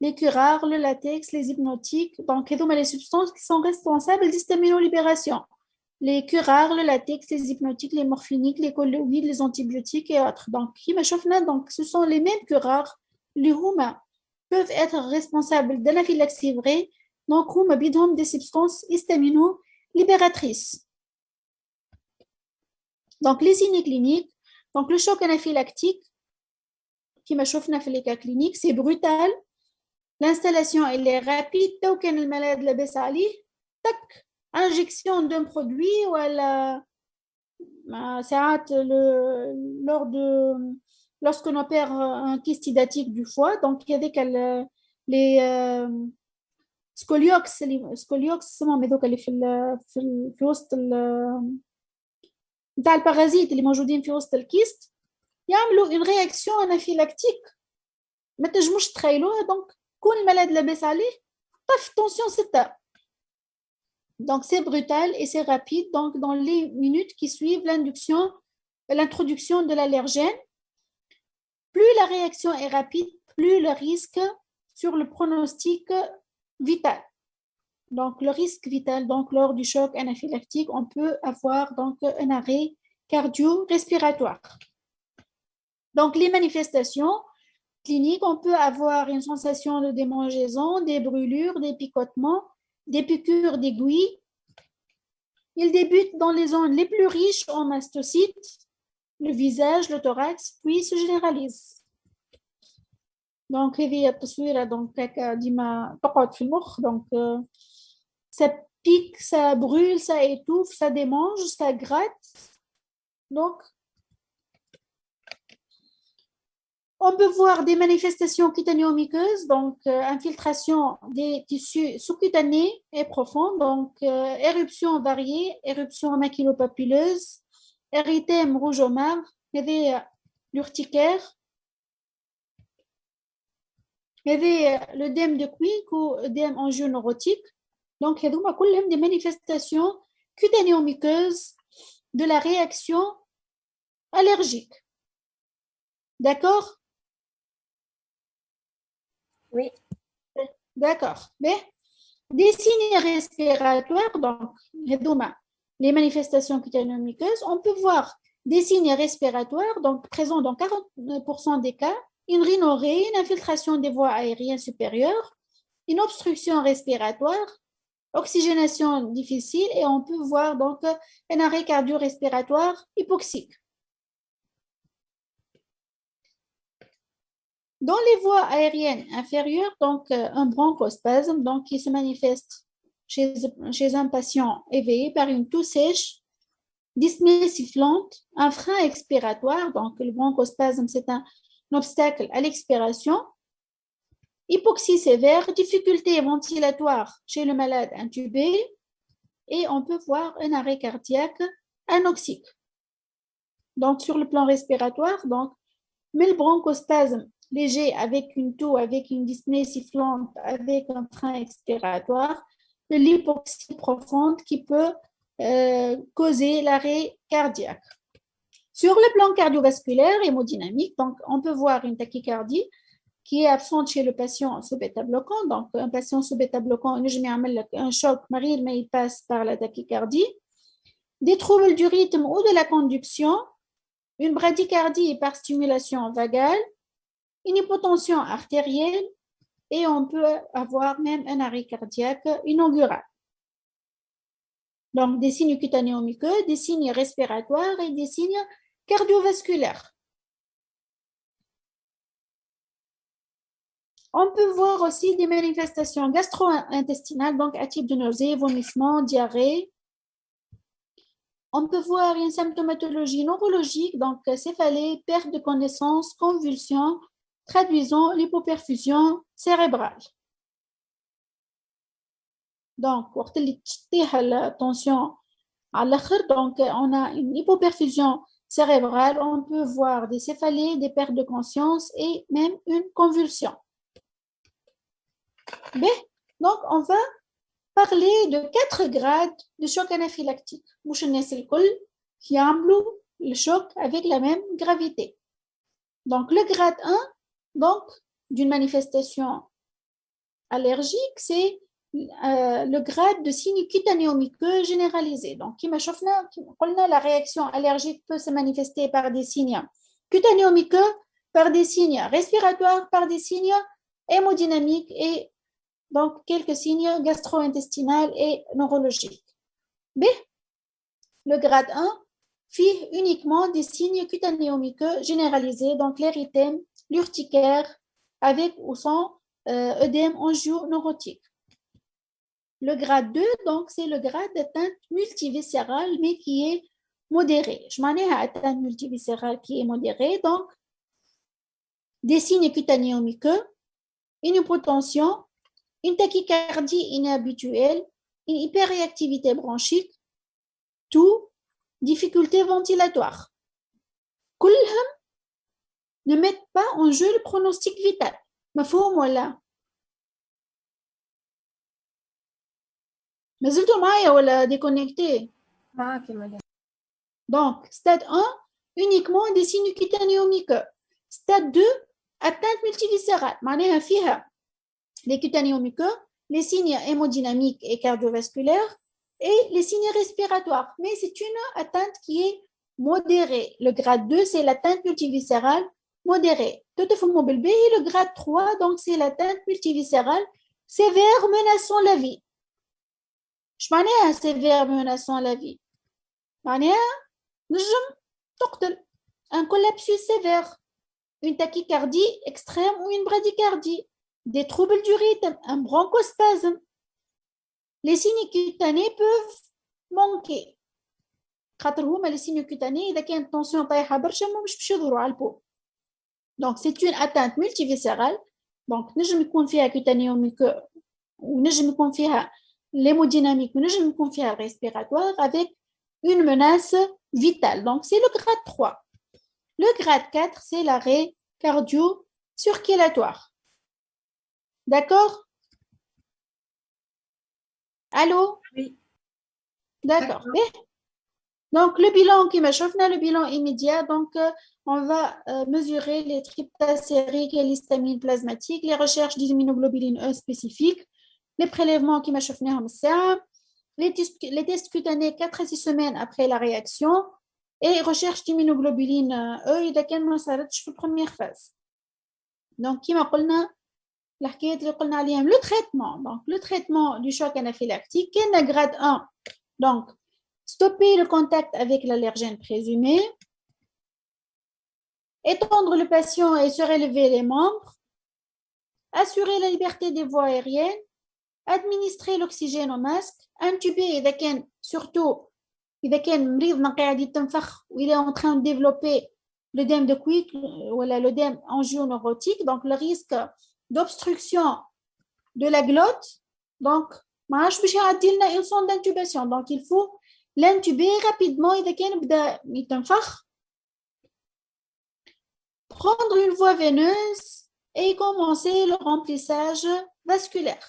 les curares, le latex, les hypnotiques, donc, les substances qui sont responsables d'histamino-libération. Les curares, le latex, les hypnotiques, les morphiniques, les colloïdes, les antibiotiques et autres. Donc, ce sont les mêmes curares, les HUMA, peuvent être responsables d'anaphylaxie vraie. Donc, HUMA bidhom des substances histamino-libératrices. Donc, les signes cliniques, donc le choc anaphylactique, qui m'a chauffé dans les cas cliniques, c'est brutal. L'installation, elle est rapide. Tant que le malade le baisse à l'île, tac, injection d'un produit ou lorsqu'on opère un kyste hydatique du foie, donc il y a les scoliox, mais donc elle est في وسط نتاع البارازيت اللي موجودين في وسط الكيست، يعملوا une réaction anaphylactique ما تنجموش تخيلوها. دونك كون الملاد لاباس عليه طف tension 6. Donc c'est brutal et c'est rapide. Donc dans les minutes qui suivent l'introduction de l'allergène, plus la réaction est rapide, plus le risque sur le pronostic vital. Donc, le risque vital, donc lors du choc anaphylactique, on peut avoir donc un arrêt cardio-respiratoire. Donc, les manifestations cliniques, on peut avoir une sensation de démangeaison, des brûlures, des picotements, des piqûres d'aiguilles. Il débute dans les zones les plus riches en mastocytes, le visage, le thorax, puis se généralise. Donc, هذه التصويرة donc ديما تقعد في المخ. Donc, ça pique, ça brûle, ça étouffe, ça démange, ça gratte. Donc, on peut voir des manifestations cutanéo-muqueuses, donc infiltration des tissus sous-cutanés et profonds, donc éruptions variées, éruptions maculopapuleuse, érythème rouge au marbre, l'urticaire, l'œdème de Quick ou œdème angioneurotique. Donc, il y a des manifestations cutanéo-muqueuses de la réaction allergique. D'accord? Oui. D'accord. Mais des signes respiratoires, donc, les manifestations cutanéo-muqueuses, on peut voir des signes respiratoires, donc présents dans 40% des cas, une rhinorrhée, une infiltration des voies aériennes supérieures, une obstruction respiratoire, oxygénation difficile, et on peut voir donc un arrêt cardio-respiratoire hypoxique. Dans les voies aériennes inférieures, donc un bronchospasme donc, qui se manifeste chez un patient éveillé par une toux sèche, dyspnée sifflante, un frein expiratoire, donc le bronchospasme c'est un obstacle à l'expiration, hypoxie sévère, difficulté ventilatoire chez le malade intubé, et on peut voir un arrêt cardiaque anoxique. Donc sur le plan respiratoire, donc, mais le bronchospasme léger avec une toux, avec une dyspnée sifflante, avec un frein expiratoire, de l'hypoxie profonde qui peut causer l'arrêt cardiaque. Sur le plan cardiovasculaire et hémodynamique, donc on peut voir une tachycardie qui est absente chez le patient sous bêta-bloquant. Donc, un patient sous bêta-bloquant, un choc, mais il passe par la tachycardie. Des troubles du rythme ou de la conduction, une bradycardie par stimulation vagale, une hypotension artérielle et on peut avoir même un arrêt cardiaque inaugural. Donc, des signes cutanéo-muqueux, des signes respiratoires et des signes cardiovasculaires. On peut voir aussi des manifestations gastro-intestinales, donc à type de nausées, vomissements, diarrhée. On peut voir une symptomatologie neurologique, donc céphalée, perte de connaissance, convulsions, traduisant l'hypoperfusion cérébrale. Donc, وقت اللي تشتيها التنسيون على الآخر, donc on a une hypoperfusion cérébrale, on peut voir des céphalées, des pertes de conscience et même une convulsion. Donc, on va parler de 4 grades de choc anaphylactique. مش الناس الكل يعملوا le choc avec la même gravité. Donc, le grade 1, donc, d'une manifestation allergique, c'est le grade de signe cutanéo-muqueux généralisé. Donc, la réaction allergique peut se manifester par des signes cutanéo-muqueux, par des signes respiratoires, par des signes hémodynamiques et donc quelques signes gastro-intestinaux et neurologiques. B, le grade 1 fait uniquement des signes cutanéo-muqueux généralisés, donc l'érythème, l'urticaire, avec ou sans œdème angio-neurotique. Le grade 2, donc, c'est le grade d'atteinte multiviscérale, mais qui est modéré. Je m'en ai à atteinte multiviscérale qui est modérée, donc, des signes cutanéo-muqueux, une hypotension, une tachycardie inhabituelle, une hyperréactivité bronchique, tout, difficulté ventilatoire. كلهم ne mettent pas en jeu le pronostic vital. مفهوم ولا؟ ما زلتوا معايا ولا déconnecté? معاكي مدام. Donc, stade 1, uniquement des signes cutanéo-muqueux. Stade 2, atteinte multiviscérale. معناها فيها les cutanéo-muqueux, les signes hémodynamiques et cardiovasculaires et les signes respiratoires. Mais c'est une atteinte qui est modérée. Le grade 2, c'est l'atteinte multiviscérale modérée. Le grade 3, donc c'est l'atteinte multiviscérale sévère menaçant la vie. Je معناها sévère menaçant la vie. معناها نجم تقتل. Un collapsus sévère, une tachycardie extrême ou une bradycardie, des troubles du rythme, un bronchospasme. Les signes cutanés peuvent manquer. خاطر هما les signes cutanés إذا كانت tension طايحة برشا مش باش يظهروا على البو. Donc c'est une atteinte multiviscérale. Donc نجم يكون فيها cutanéo-muqueux ونجم يكون فيها l'hémodynamique ونجم يكون فيها respiratoire avec une menace vitale. Donc c'est le grade 3. Le grade 4, c'est l'arrêt cardio-circulatoire. D'accord? Allô? Oui. D'accord. Donc, le bilan qui m'a chauffé, le bilan immédiat, donc on va mesurer les tryptase sériques et l'histamine plasmatique, les recherches d'immunoglobuline E spécifiques, les prélèvements qui m'a chauffé les tests cutanés 4 à 6 semaines après la réaction et recherche d'immunoglobuline E إذا كان ما صارتش في première phase. Donc, كما قلنا الحكايات اللي قلنا عليهم le traitement. Donc, le traitement du choc anaphylactique كان grade 1. Donc, stopper le contact avec l'allergène présumé, étendre le patient et surélever les membres, assurer la liberté des voies aériennes, administrer l'oxygène au masque, intuber إذا كان surtout إذا كان مريضنا قاعد يتنفخ ou il est en train de développer l'œdème de Quick ou l'œdème angio-neurotique, donc le risque d'obstruction de la glotte. Donc, ما عادش باش يعدي لنا une sonde d'intubation. Donc, il faut l'intuber rapidement إذا كان بدا يتنفخ. Prendre une voie veineuse et commencer le remplissage vasculaire.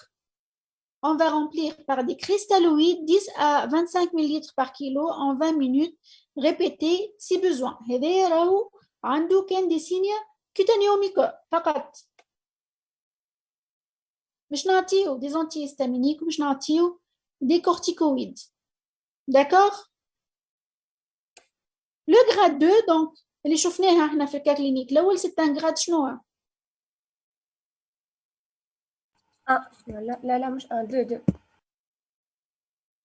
On va remplir par des cristalloïdes 10 à 25 millilitres par kilo en 20 minutes, répétez si besoin. هذا راهو عنده كان دي سينيا كوتانيوميك فقط. مش نعطيو des antihistaminiques ومش نعطيو des corticoïdes. D'accord? Le grade 2, donc, اللي شفناها احنا في الكا كلينيك الأول c'est un grade شنو؟ لا مش 1 2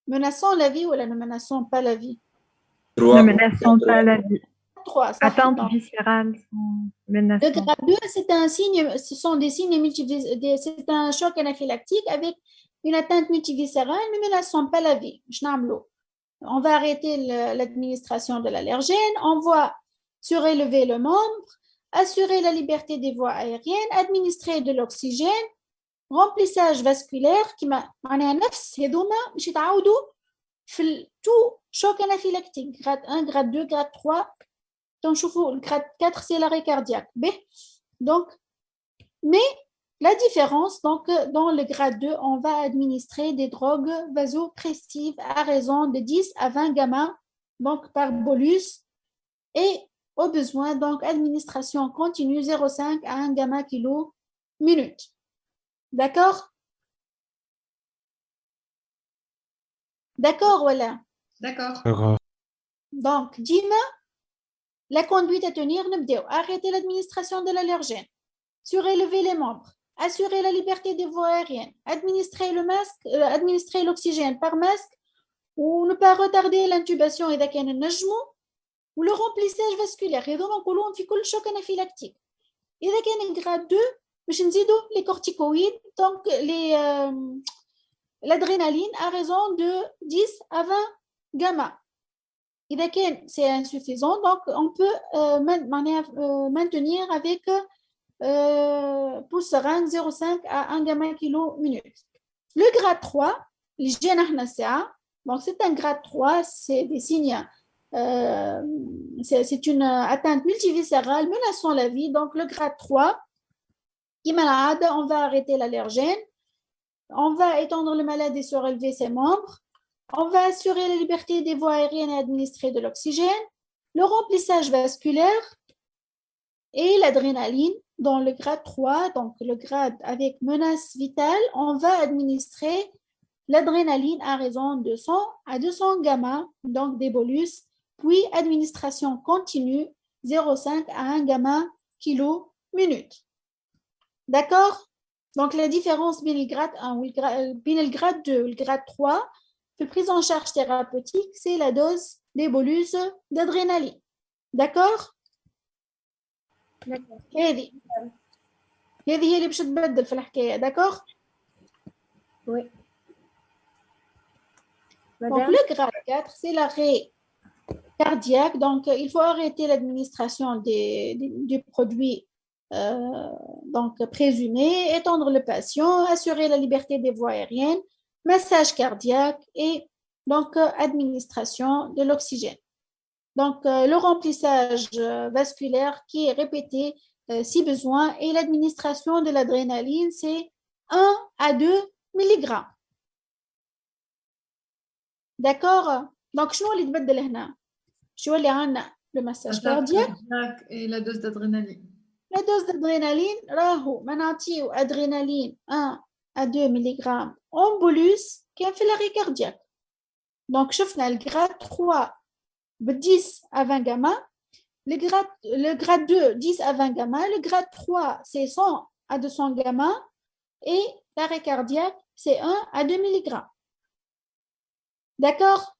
Menaçant la vie ou ne menaçant pas la vie? Ne menaçant pas la vie. 3. Atteintes viscérales sont Le menaçantes. grade 2, c'est un signe, ce sont des signes c'est un choc anaphylactique avec une atteinte multiviscérale ne menaçant pas la vie. On va arrêter l'administration de l'allergène, on va surélever le membre, assurer la liberté des voies aériennes, administrer de l'oxygène, remplissage vasculaire qui معناها نفس هذوما باش يتعاودوا في tout choc anaphylactique grade 1 grade 2 grade 3 تنشوفوا le grade 4 c'est l'arrêt cardiaque. Donc mais la différence donc dans le grade 2 on va administrer des drogues vasopressives à raison de 10 à 20 gamma donc par bolus et au besoin donc administration continue 0,5 à 1 gamma kilo minute. D'accord? D'accord, voilà. D'accord. Donc, Dima, la conduite à tenir, arrêter l'administration de l'allergène, surélever les membres, assurer la liberté des voies aériennes, administrer le masque, administrer l'oxygène par masque, ou ne pas retarder l'intubation et ou le remplissage vasculaire. Et donc, on fait le choc anaphylactique. Et donc, grade 2, les corticoïdes, donc l'adrénaline à raison de 10 à 20 gamma. Et c'est insuffisant, donc on peut maintenir avec pouce seringue 0,5 à 1 gamma kilo minute. Le grade 3, donc c'est un grade 3, c'est des signes, c'est une atteinte multiviscérale menaçant la vie. Donc le grade 3, on va arrêter l'allergène, on va étendre le malade et surélever ses membres, on va assurer la liberté des voies aériennes et administrer de l'oxygène, le remplissage vasculaire et l'adrénaline dans le grade 3, donc le grade avec menace vitale, on va administrer l'adrénaline à raison de 100 à 200 gamma, donc des bolus, puis administration continue 0,5 à 1 gamma kilo minute. D'accord? Donc, la différence bien le grade 1 ou le grade 2 ou le grade 3, la prise en charge thérapeutique, c'est la dose des bolus d'adrénaline. D'accord? D'accord. هذه هي اللي باش تبدل في الحكاية. D'accord? Oui. Donc, le grade 4, c'est l'arrêt cardiaque. Donc, il faut arrêter l'administration des produits donc présumé, étendre le patient, assurer la liberté des voies aériennes, massage cardiaque et donc administration de l'oxygène. Donc le remplissage vasculaire qui est répété si besoin et l'administration de l'adrénaline c'est 1 à 2 mg. D'accord? Donc شنو اللي تبدل هنا؟ شو اللي عندنا le massage cardiaque et la dose d'adrénaline. La dose d'adrénaline, adrénaline 1 à 2 mg en bolus qui fait l'arrêt cardiaque. Donc, je fais le grade 3 10 à 20 gamma, le grade 2 10 à 20 gamma, le grade 3 c'est 100 à 200 gamma et l'arrêt cardiaque c'est 1 à 2 mg. D'accord?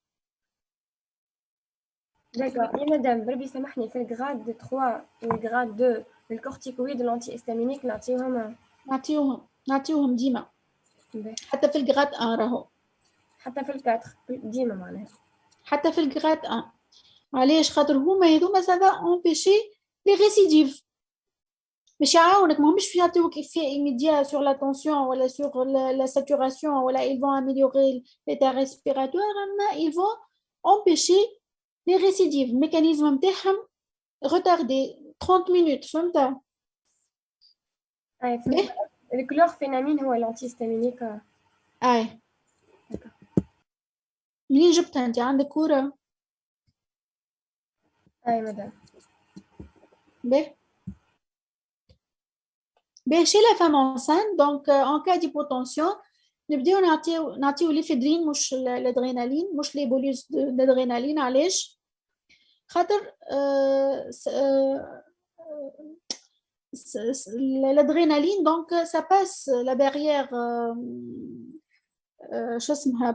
D'accord. Et madame, بربي سامحني في الجراد 3 والجراد 2 الكورتيكويد والانتي نعطيهم ديما حتى في الجراد 1 راهو حتى في ال4 ديما معناها حتى في الجراد 1 علاش خاطر هما هذوما سافا امبيشي لي ريسيديف مش يعاونك ماهمش يعطيوك افي ايميديا سور لا تونسيون ولا سور لا ساتوراسيون ولا ils vont améliorer l'état respiratoire اما ils vont empêcher les récidives. Le mécanisme نتاعهم retardé 30 minutes فهمت باهي الكلورفينامين هو الانتيستامينيك. اي منين جبتها انت؟ عندك كورة؟ مدام. باهي chez la femme enceinte, donc en cas d'hypotension, نبداو نعطيو ليفيدرين مش الادرينالين، مش لي بوليس d'adrénaline. علاش؟ خاطر l'adrénaline donc ça passe la barrière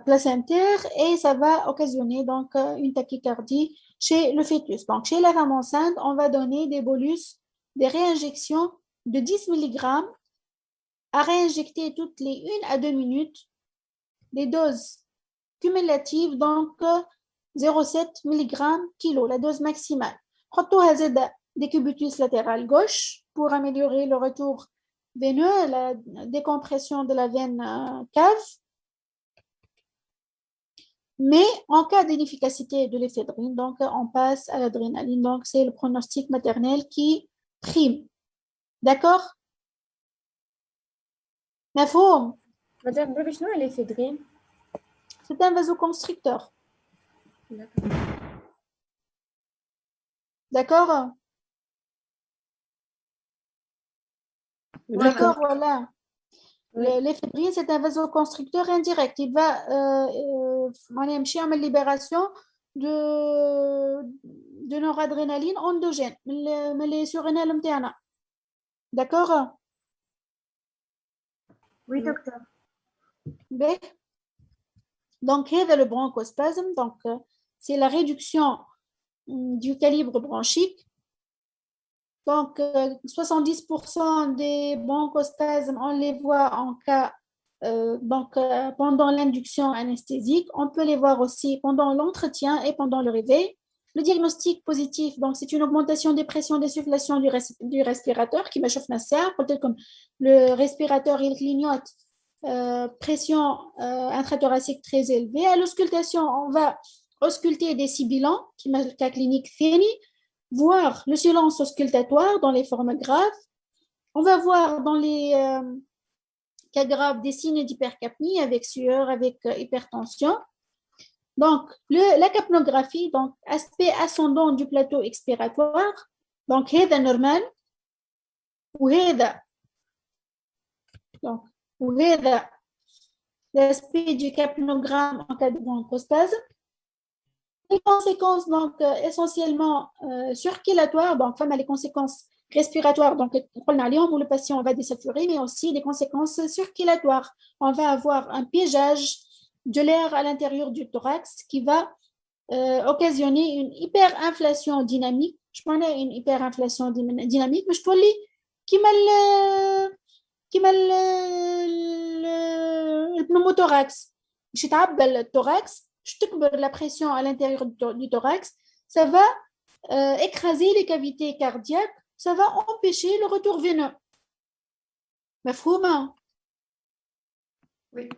placentaire et ça va occasionner donc une tachycardie chez le fœtus. Donc chez la femme enceinte, on va donner des bolus, des réinjections de 10 mg à réinjecter toutes les 1 à 2 minutes, des doses cumulatives donc 0,7 mg kilo, la dose maximale. حطوها زادة décubitus latéral gauche pour améliorer le retour veineux, la décompression de la veine cave. Mais en cas d'inefficacité de l'éphédrine, donc on passe à l'adrénaline. Donc c'est le pronostic maternel qui prime. D'accord? مفهوم؟ مدام بربي شنو هو l'éphédrine؟ C'est un vasoconstricteur. D'accord? D'accord, voilà. L'éphédrine, c'est un vasoconstricteur indirect. Il va une libération de noradrénaline endogène. Mais les surrénales internes. D'accord? Oui, docteur. Donc, le bronchospasme, donc c'est la réduction du calibre bronchique. Donc, 70% des bronchospasmes, on les voit en cas, pendant l'induction anesthésique. On peut les voir aussi pendant l'entretien et pendant le réveil. Le diagnostic positif, donc c'est une augmentation des pressions d'insufflation du respirateur qui me chauffe peut-être comme le respirateur, il clignote, pression intrathoracique très élevée. À l'auscultation, on va ausculter des sibilants, qui m'a le cas clinique fini. Voir le silence auscultatoire dans les formes graves. On va voir dans les cas graves des signes d'hypercapnie avec sueur, avec hypertension. Donc, la capnographie, donc aspect ascendant du plateau expiratoire. Donc, هذا normal. وهذا l'aspect du capnogramme en cas de bronchospasme. Les conséquences, donc, essentiellement circulatoires, donc, les conséquences respiratoires, donc, où le patient va désaturer, mais aussi des conséquences circulatoires. On va avoir un piégeage de l'air à l'intérieur du thorax qui va occasionner une hyperinflation dynamique. Je connais une hyperinflation dynamique, mais je dois dire qui m'a le pneumothorax. Je t'appelle le thorax. La pression à l'intérieur du thorax, ça va écraser les cavités cardiaques, ça va empêcher le retour veineux. مفهومة؟ Oui.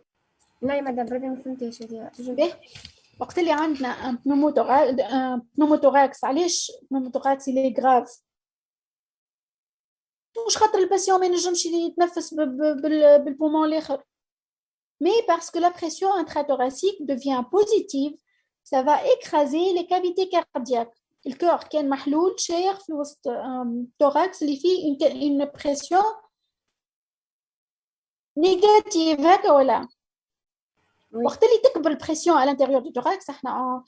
لا مدام بربي ما فهمتيش هذه. وقت اللي عندنا un pneumothorax علاش pneumothorax il est grave؟ مش خاطر الباسيون ما ينجمش يتنفس بالبومون الاخر. Mais parce que la pression intrathoracique devient positive, ça va écraser les cavités cardiaques. Le cœur qui est mahloul, cher, thorax, il fait une pression négative. Voilà. وقت اللي تكبر البريسيون à l'intérieur du thorax, احنا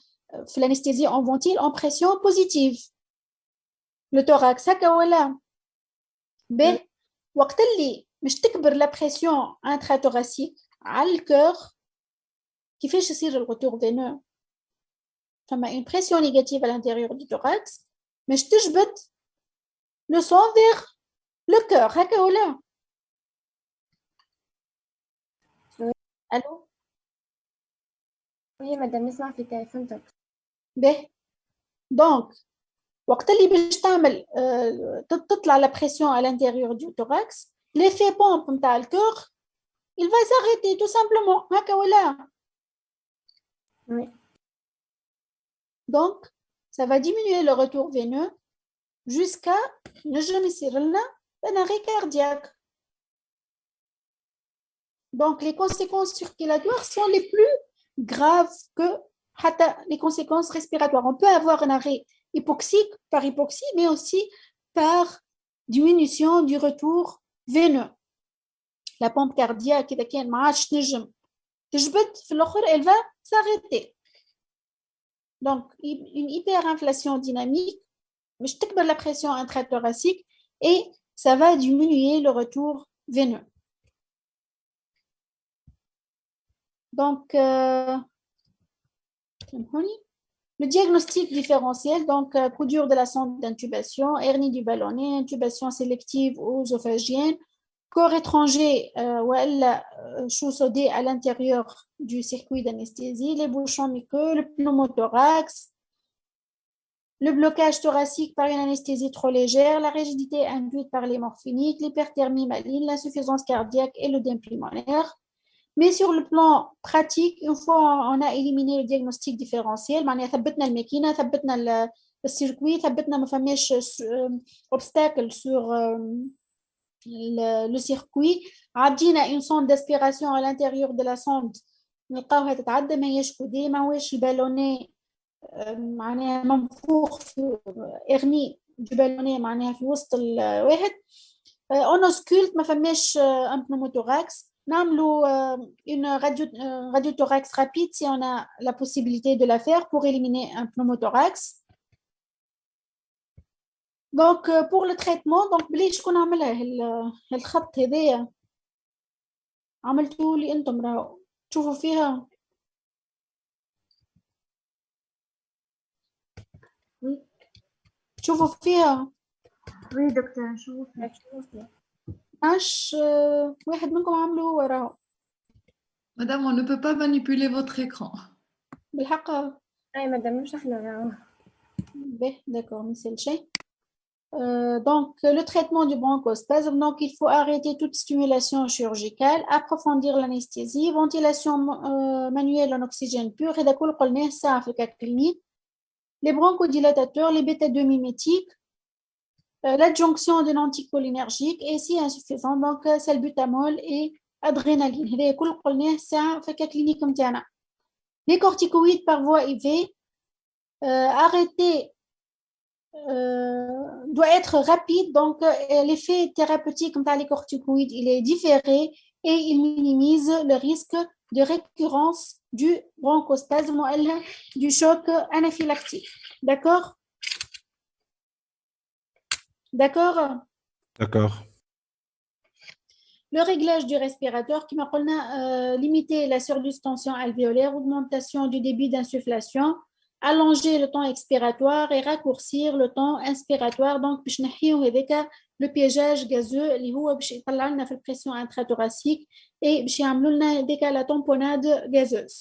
في l'anesthésie on ventile en pression positive. Le thorax هكا ولا. وقت اللي مش تكبر la pression intrathoracique على الكور كيفاش يصير الرتور فينو؟ فما une pression négative à l'intérieur du thorax مش تجبد le sang vers le cœur هكا ولا؟ الو؟ وي مدام نسمع فيك فهمتك. دونك وقت اللي باش تعمل تطلع la pression à l'intérieur du thorax l'effet pompe نتاع الكور il va s'arrêter tout simplement. Oui. Donc, ça va diminuer le retour veineux jusqu'à un arrêt cardiaque. Donc, les conséquences circulatoires sont les plus graves que les conséquences respiratoires. On peut avoir un arrêt hypoxique par hypoxie, mais aussi par diminution du retour veineux. La pompe cardiaque, elle va s'arrêter. Donc, une hyperinflation dynamique, je t'éclaire la pression intrathoracique et ça va diminuer le retour veineux. Donc, le diagnostic différentiel, donc coup dur de la sonde d'intubation, hernie du ballonnet, intubation sélective ou œsophagienne, corps étranger ou sous-sodé à l'intérieur du circuit d'anesthésie, les bouchons muqueux, le pneumothorax, le blocage thoracique par une anesthésie trop légère, la rigidité induite par les morphiniques, l'hyperthermie maligne, l'insuffisance cardiaque et l'œdème pulmonaire. Mais sur le plan pratique, une fois on a éliminé le diagnostic différentiel, معناها ثبتنا الماكينة, ثبتنا السيركوي, ثبتنا ما فماش obstacle sur le circuit, عدينا une sonde d'aspiration à l'intérieur de la sonde, نلقاوها تتعدى ما هيش كودي, ما هوش البالوني معناها منفوخ في hernie du ballonnet معناها في وسط الواحد, on ausculte ما فماش un pneumothorax. نعملوا une radiothorax rapide si on a la possibilité de la faire pour éliminer un pneumothorax. Donc pour le traitement, donc بلي شكون عملها الخط هذايا عملتوه لي انتم راهو تشوفوا فيها تشوفوا فيها وي دكتور نشوف. واحد منكم عملوا هو راهو. Madame, on ne peut pas manipuler votre écran. بالحق. اي مدام مش احنا راهو. به d'accord, mais c'est le chien. Donc, le traitement du bronchospasme, donc il faut arrêter toute stimulation chirurgicale, approfondir l'anesthésie, ventilation manuelle en oxygène pur, et d'accord, قلناه ça في cas clinique. Les bronchodilatateurs, les bêta-2 mimétiques, l'adjonction d'un anticholinergique et si insuffisant, donc salbutamol et adrénaline. هذا كل قلناه ça في cas clinique نتاعنا. Les corticoïdes par voie IV, arrêter doit être rapide, donc l'effet thérapeutique comme les corticoïdes, il est différé et il minimise le risque de récurrence du bronchospasme ou du choc anaphylactique. D'accord? D'accord? D'accord. Le réglage du respirateur qui m'a limiter la surdistension alvéolaire, augmentation du débit d'insufflation, allonger le temps expiratoire et raccourcir le temps inspiratoire. Donc, le piégeage gazeux, qui la pression intrathoracique et la tamponnade gazeuse.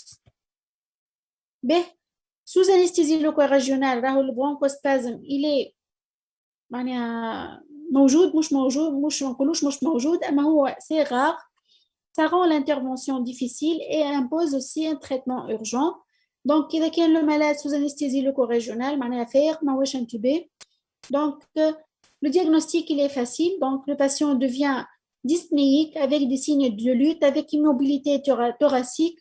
Sous anesthésie loco-régionale, le bronchospasme, il est موجود مش موجود مش نقولوش مش موجود أما هو c'est rare, ça rend l'intervention difficile et impose aussi un traitement urgent. Donc إذا كان le malade sous anesthésie loco-régionale معناها فارغ ماهوش intubé, donc le diagnostic il est facile, donc le patient devient dyspnéique avec des signes de lutte, avec immobilité thoracique,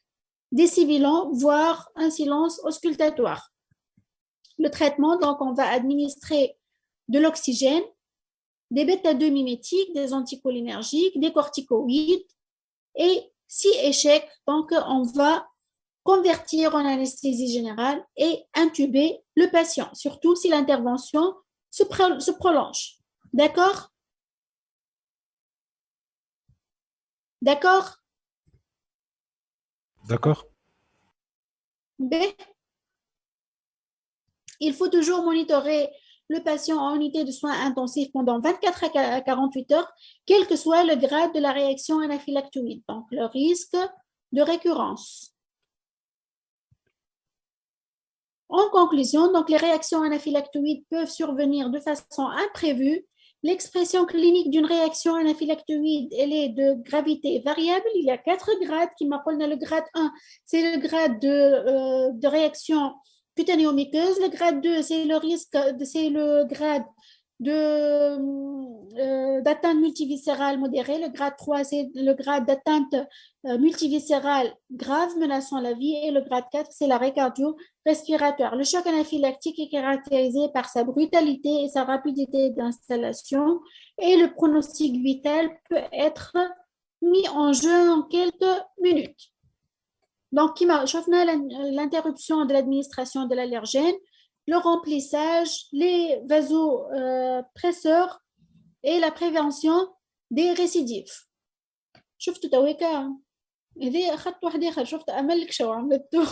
des sibilants, voire un silence auscultatoire. Le traitement, donc on va administrer de l'oxygène, des bêta-2 mimétiques, des anticholinergiques, des corticoïdes et si échec, donc on va convertir en anesthésie générale et intuber le patient, surtout si l'intervention se prolonge. D'accord? D'accord? D'accord. B. Il faut toujours monitorer le patient en unité de soins intensifs pendant 24 à 48 heures, quel que soit le grade de la réaction anaphylactoïde, donc le risque de récurrence. En conclusion, donc les réactions anaphylactoïdes peuvent survenir de façon imprévue. L'expression clinique d'une réaction anaphylactoïde, elle est de gravité variable. Il y a 4 grades qui m'appellent le grade 1, c'est le grade de réaction cutanéo-muqueuse. Le grade 2, c'est le grade d'atteinte multiviscérale modérée. Le grade 3, c'est le grade d'atteinte multiviscérale grave menaçant la vie. Et le grade 4, c'est l'arrêt cardio-respiratoire. Le choc anaphylactique est caractérisé par sa brutalité et sa rapidité d'installation. Et le pronostic vital peut être mis en jeu en quelques minutes. Donc, l'interruption de l'administration de l'allergène, le remplissage, les vasopresseurs et la prévention des récidives. شفتوا تويكا هذه أخذت واحد آخر شفت أملك شو عملته.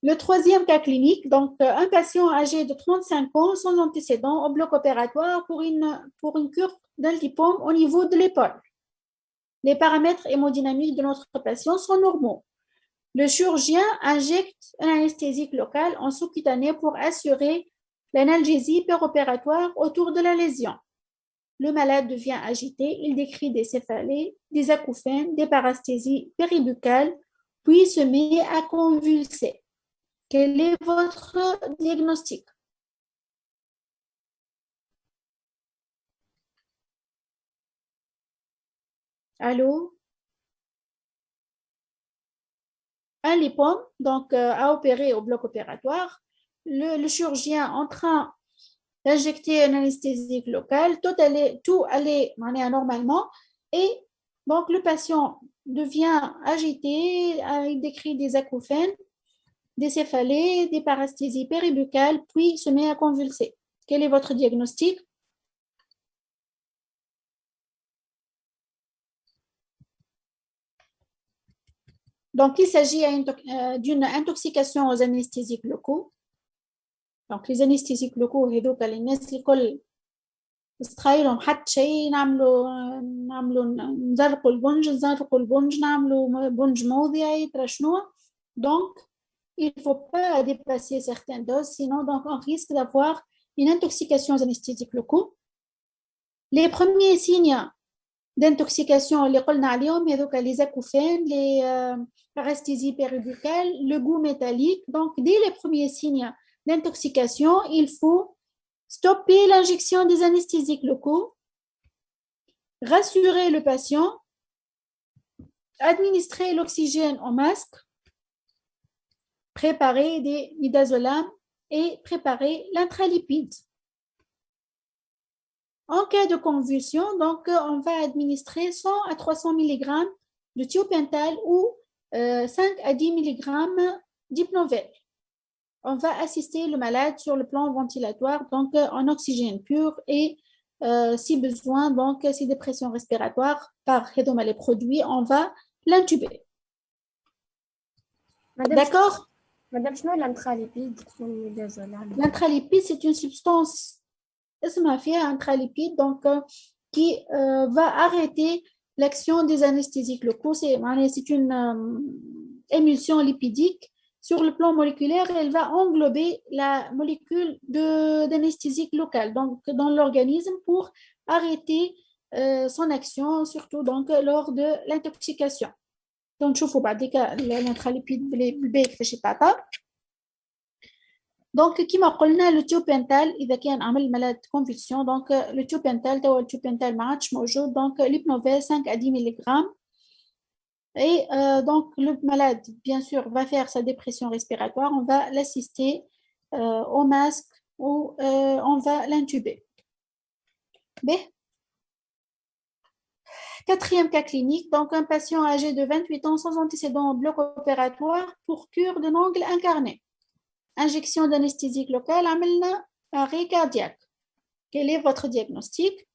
Le troisième cas clinique, donc un patient âgé de 35 ans sans antécédent au bloc opératoire pour une cure d'un lipome au niveau de l'épaule. Les paramètres hémodynamiques de notre patient sont normaux. Le chirurgien injecte un anesthésique local en sous-cutané pour assurer l'analgésie péropératoire autour de la lésion. Le malade devient agité, il décrit des céphalées, des acouphènes, des parasthésies péribuccales, puis se met à convulser. Quel est votre diagnostic? Allô? Un lipome, donc à opérer au bloc opératoire. Le chirurgien en train d'injecter un anesthésique local, tout allait normalement, et donc le patient devient agité, il décrit des acouphènes, des céphalées, des parasthésies péribuccales, puis se met à convulser. Quel est votre diagnostic? Donc, il s'agit d'une intoxication aux anesthésiques locaux. Donc, les anesthésiques locaux, هذوك الناس الكل استخيلهم حط شيء نعملوا نزرقوا البنج نعملوا بنج موضعي ترى شنو. Donc, il ne faut pas dépasser certaines doses, sinon donc, on risque d'avoir une intoxication aux anesthésiques locaux. Les premiers signes d'intoxication, les acouphènes, les parasthésies péribuccales, le goût métallique. Donc, dès les premiers signes d'intoxication, il faut stopper l'injection des anesthésiques locaux, rassurer le patient, administrer l'oxygène en masque, préparer des midazolam et préparer l'intralipide. En cas de convulsion, donc, on va administrer 100 à 300 mg de thiopental ou 5 à 10 mg d'hypnovel. On va assister le malade sur le plan ventilatoire, donc en oxygène pur et si besoin, donc si des pressions respiratoires par les produits, on va l'intuber. D'accord? Madame, je l'intralipide. L'intralipide, c'est une substance intralipide, donc qui va arrêter l'action des anesthésiques locaux. C'est une émulsion lipidique. Sur le plan moléculaire, elle va englober la molécule d'anesthésique locale donc, dans l'organisme pour arrêter son action, surtout donc, lors de l'intoxication. Donc, je vous l'intralipide كيفاش يتعطى. Donc, كما قلنا le thiopental إذا كان عمل malade convulsion, donc le thiopental ما عادش موجود, donc l'hypnovel 5 à 10 mg. Et donc, le malade, bien sûr, va faire sa dépression respiratoire. On va l'assister au masque ou on va l'intuber. Quatrième cas clinique, donc un patient âgé de 28 ans sans antécédent au bloc opératoire pour cure d'un angle incarné. Injection d'anesthésique locale, عملنا arrêt cardiaque. Quel est votre diagnostic?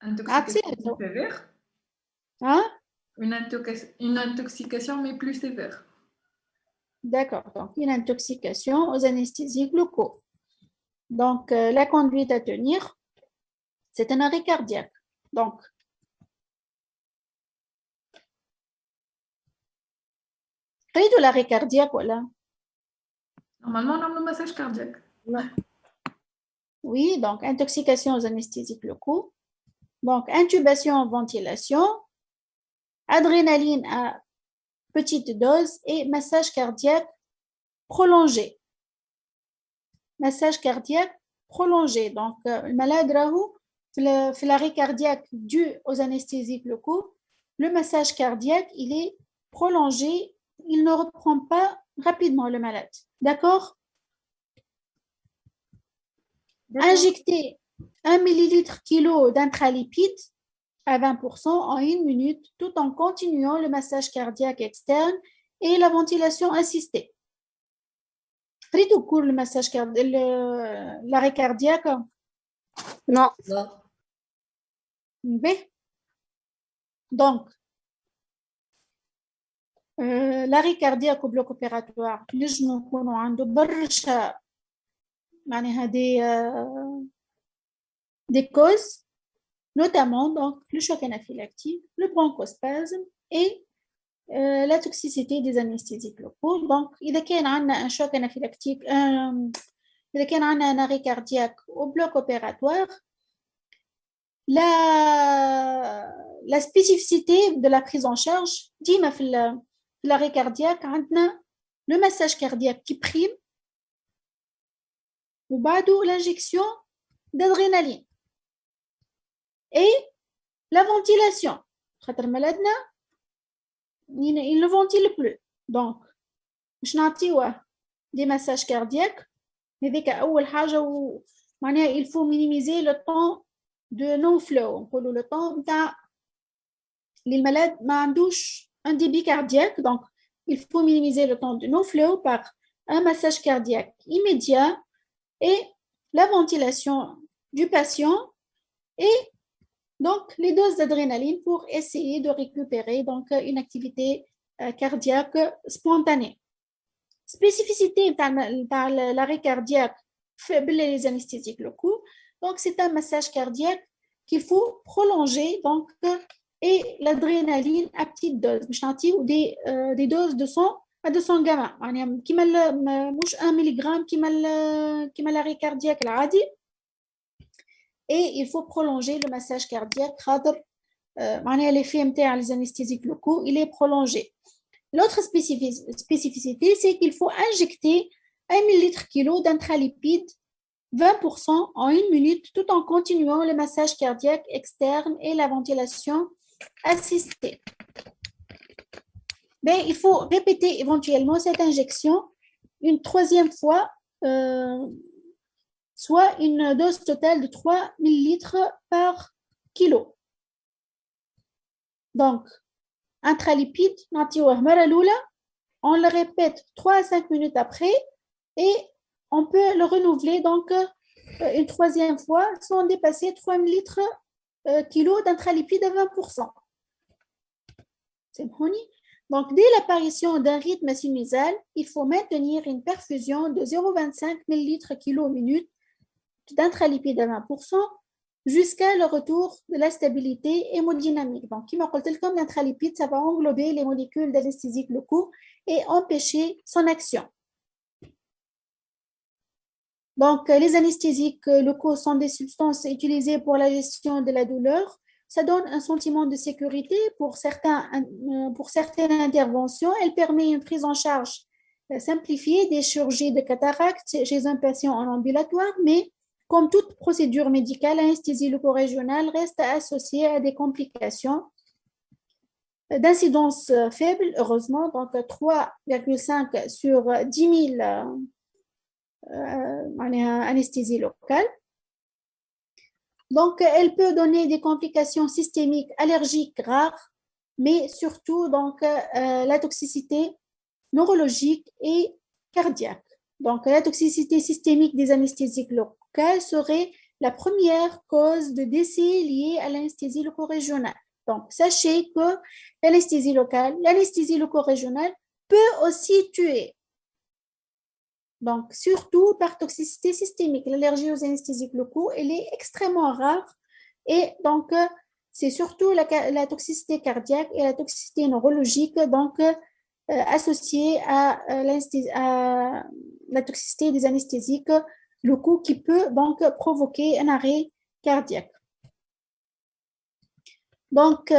Intoxication sévère. Hein? Une intoxication, mais plus sévère. D'accord, donc une intoxication aux anesthésiques locaux. Donc, la conduite à tenir, c'est un arrêt cardiaque. Donc, de l'arrêt cardiaque, voilà. Normalement, on a le massage cardiaque. Oui, donc intoxication aux anesthésiques locaux. Donc, intubation, ventilation, adrénaline à petite dose et massage cardiaque prolongé. Massage cardiaque prolongé. Donc, le malade Rahou, fait l'arrêt cardiaque dû aux anesthésiques locaux. Le massage cardiaque, il est prolongé. Il ne reprend pas rapidement le malade. D'accord? Injecter 1 millilitre kilo d'intralipide à 20% en 1 minute tout en continuant le massage cardiaque externe et la ventilation assistée. Pris au cours le massage cardiaque, l'arrêt cardiaque? Non. Donc, l'arrêt cardiaque au bloc opératoire, نجم يكونوا عنده برشا معناها des causes, notamment donc, le choc anaphylactique, le bronchospasme et la toxicité des anesthésiques locaux. Donc, إذا كان عندنا un choc anaphylactique, إذا كان عندنا un arrêt cardiaque au bloc opératoire, la spécificité de la prise en charge, ديما في l'arrêt cardiaque, عندنا le massage cardiaque qui prime وبعده l'injection d'adrénaline et la ventilation. خاطر ملادنا il ne ventile plus. Donc, مش نعطيوه des massages cardiaques. هذيك أول حاجة ومعناها il faut minimiser le temps de non-flow. نقولوا le temps نتاع les malades ما عندوش un débit cardiaque. Donc, il faut minimiser le temps de non-flow par un massage cardiaque immédiat et la ventilation du patient et donc les doses d'adrénaline pour essayer de récupérer donc une activité cardiaque spontanée. Spécificité dans l'arrêt cardiaque faible les anesthésiques locaux. Donc c'est un massage cardiaque qu'il faut prolonger donc et l'adrénaline à petite dose. ou des doses de 100 à 200 gamma. يعني كيما مش 1 ملغ كيما l'arrêt cardiaque العادي. Et il faut prolonger le massage cardiaque. L'effet MTA les anesthésiques locaux, il est prolongé. L'autre spécificité, c'est qu'il faut injecter 1 millilitre kilo d'intralipide 20% en 1 minute tout en continuant le massage cardiaque externe et la ventilation assistée. Mais il faut répéter éventuellement cette injection une troisième fois, soit une dose totale de 3 millilitres par kilo. Donc, intralipide, on le répète 3 à 5 minutes après et on peut le renouveler donc une troisième fois sans dépasser 3 millilitres kilo d'intralipide à 20%. C'est bon. Donc, dès l'apparition d'un rythme sinusal, il faut maintenir une perfusion de 0,25 millilitres kilo minute d'intralipide à 20% jusqu'à le retour de la stabilité hémodynamique. Donc, comme je l'ai dit, l'intralipide, ça va englober les molécules d'anesthésiques locaux et empêcher son action. Donc, les anesthésiques locaux sont des substances utilisées pour la gestion de la douleur. Ça donne un sentiment de sécurité pour certaines interventions. Elle permet une prise en charge simplifiée des chirurgies de cataracte chez un patient en ambulatoire, mais comme toute procédure médicale, l'anesthésie loco-régionale reste associée à des complications d'incidence faible, heureusement, donc 3,5 sur 10 000 anesthésie locale. Donc, elle peut donner des complications systémiques allergiques rares, mais surtout donc, la toxicité neurologique et cardiaque. Donc, la toxicité systémique des anesthésiques locales serait la première cause de décès liée à l'anesthésie loco-régionale. Donc, sachez que l'anesthésie loco-régionale peut aussi tuer. Donc, surtout par toxicité systémique. L'allergie aux anesthésiques locaux, elle est extrêmement rare. Et donc, c'est surtout la toxicité cardiaque et la toxicité neurologique, donc, associée à la toxicité des anesthésiques locaux qui peut donc provoquer un arrêt cardiaque. Donc,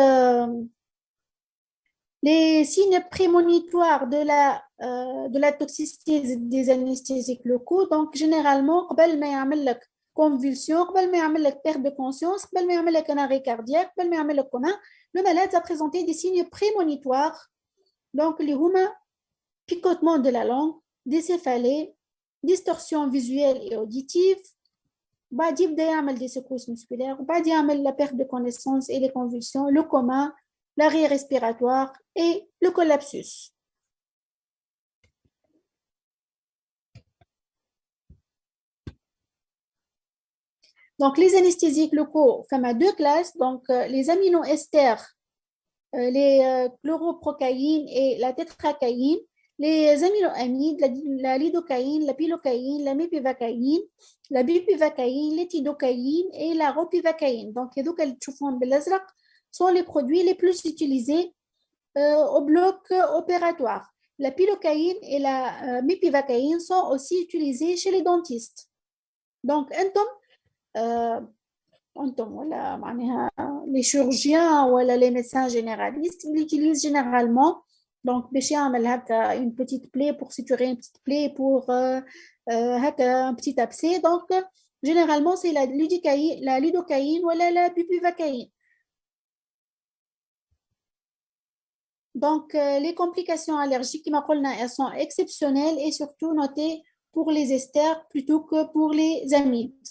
Les signes prémonitoires de la toxicité des anesthésiques locaux, donc généralement, قبل ما يعمل لك convulsion, قبل ما يعمل لك perte de conscience, قبل ما يعمل لك un arrêt cardiaque, قبل ما يعمل لك coma, le malade va présenter des signes prémonitoires, donc les هما picotement de la langue, des céphalées, distorsion visuelle et auditive, بعد يبدأ يعمل des secousses musculaires, بعد يعمل la perte de connaissance et les convulsions, le coma, l'arrêt respiratoire et le collapsus. Donc, les anesthésiques locaux, comme à deux classes, donc les aminoesters, les chloroprocaïnes et la tétracaïne, les aminoamides, la lidocaïne, la pilocaïne, la mépivacaïne, la bupivacaïne, l'étidocaïne et la ropivacaïne. Donc, les deux sont les produits les plus utilisés au bloc opératoire. La pilocaïne et la mépivacaïne sont aussi utilisées chez les dentistes. Donc, les chirurgiens ou les médecins généralistes, ils l'utilisent généralement. Donc, une petite plaie pour suturer une petite plaie, pour un petit abcès. Donc, généralement, c'est la lidocaïne ou la bupivacaïne. Donc, les complications allergiques, elles sont exceptionnelles et surtout notées pour les esters plutôt que pour les amides.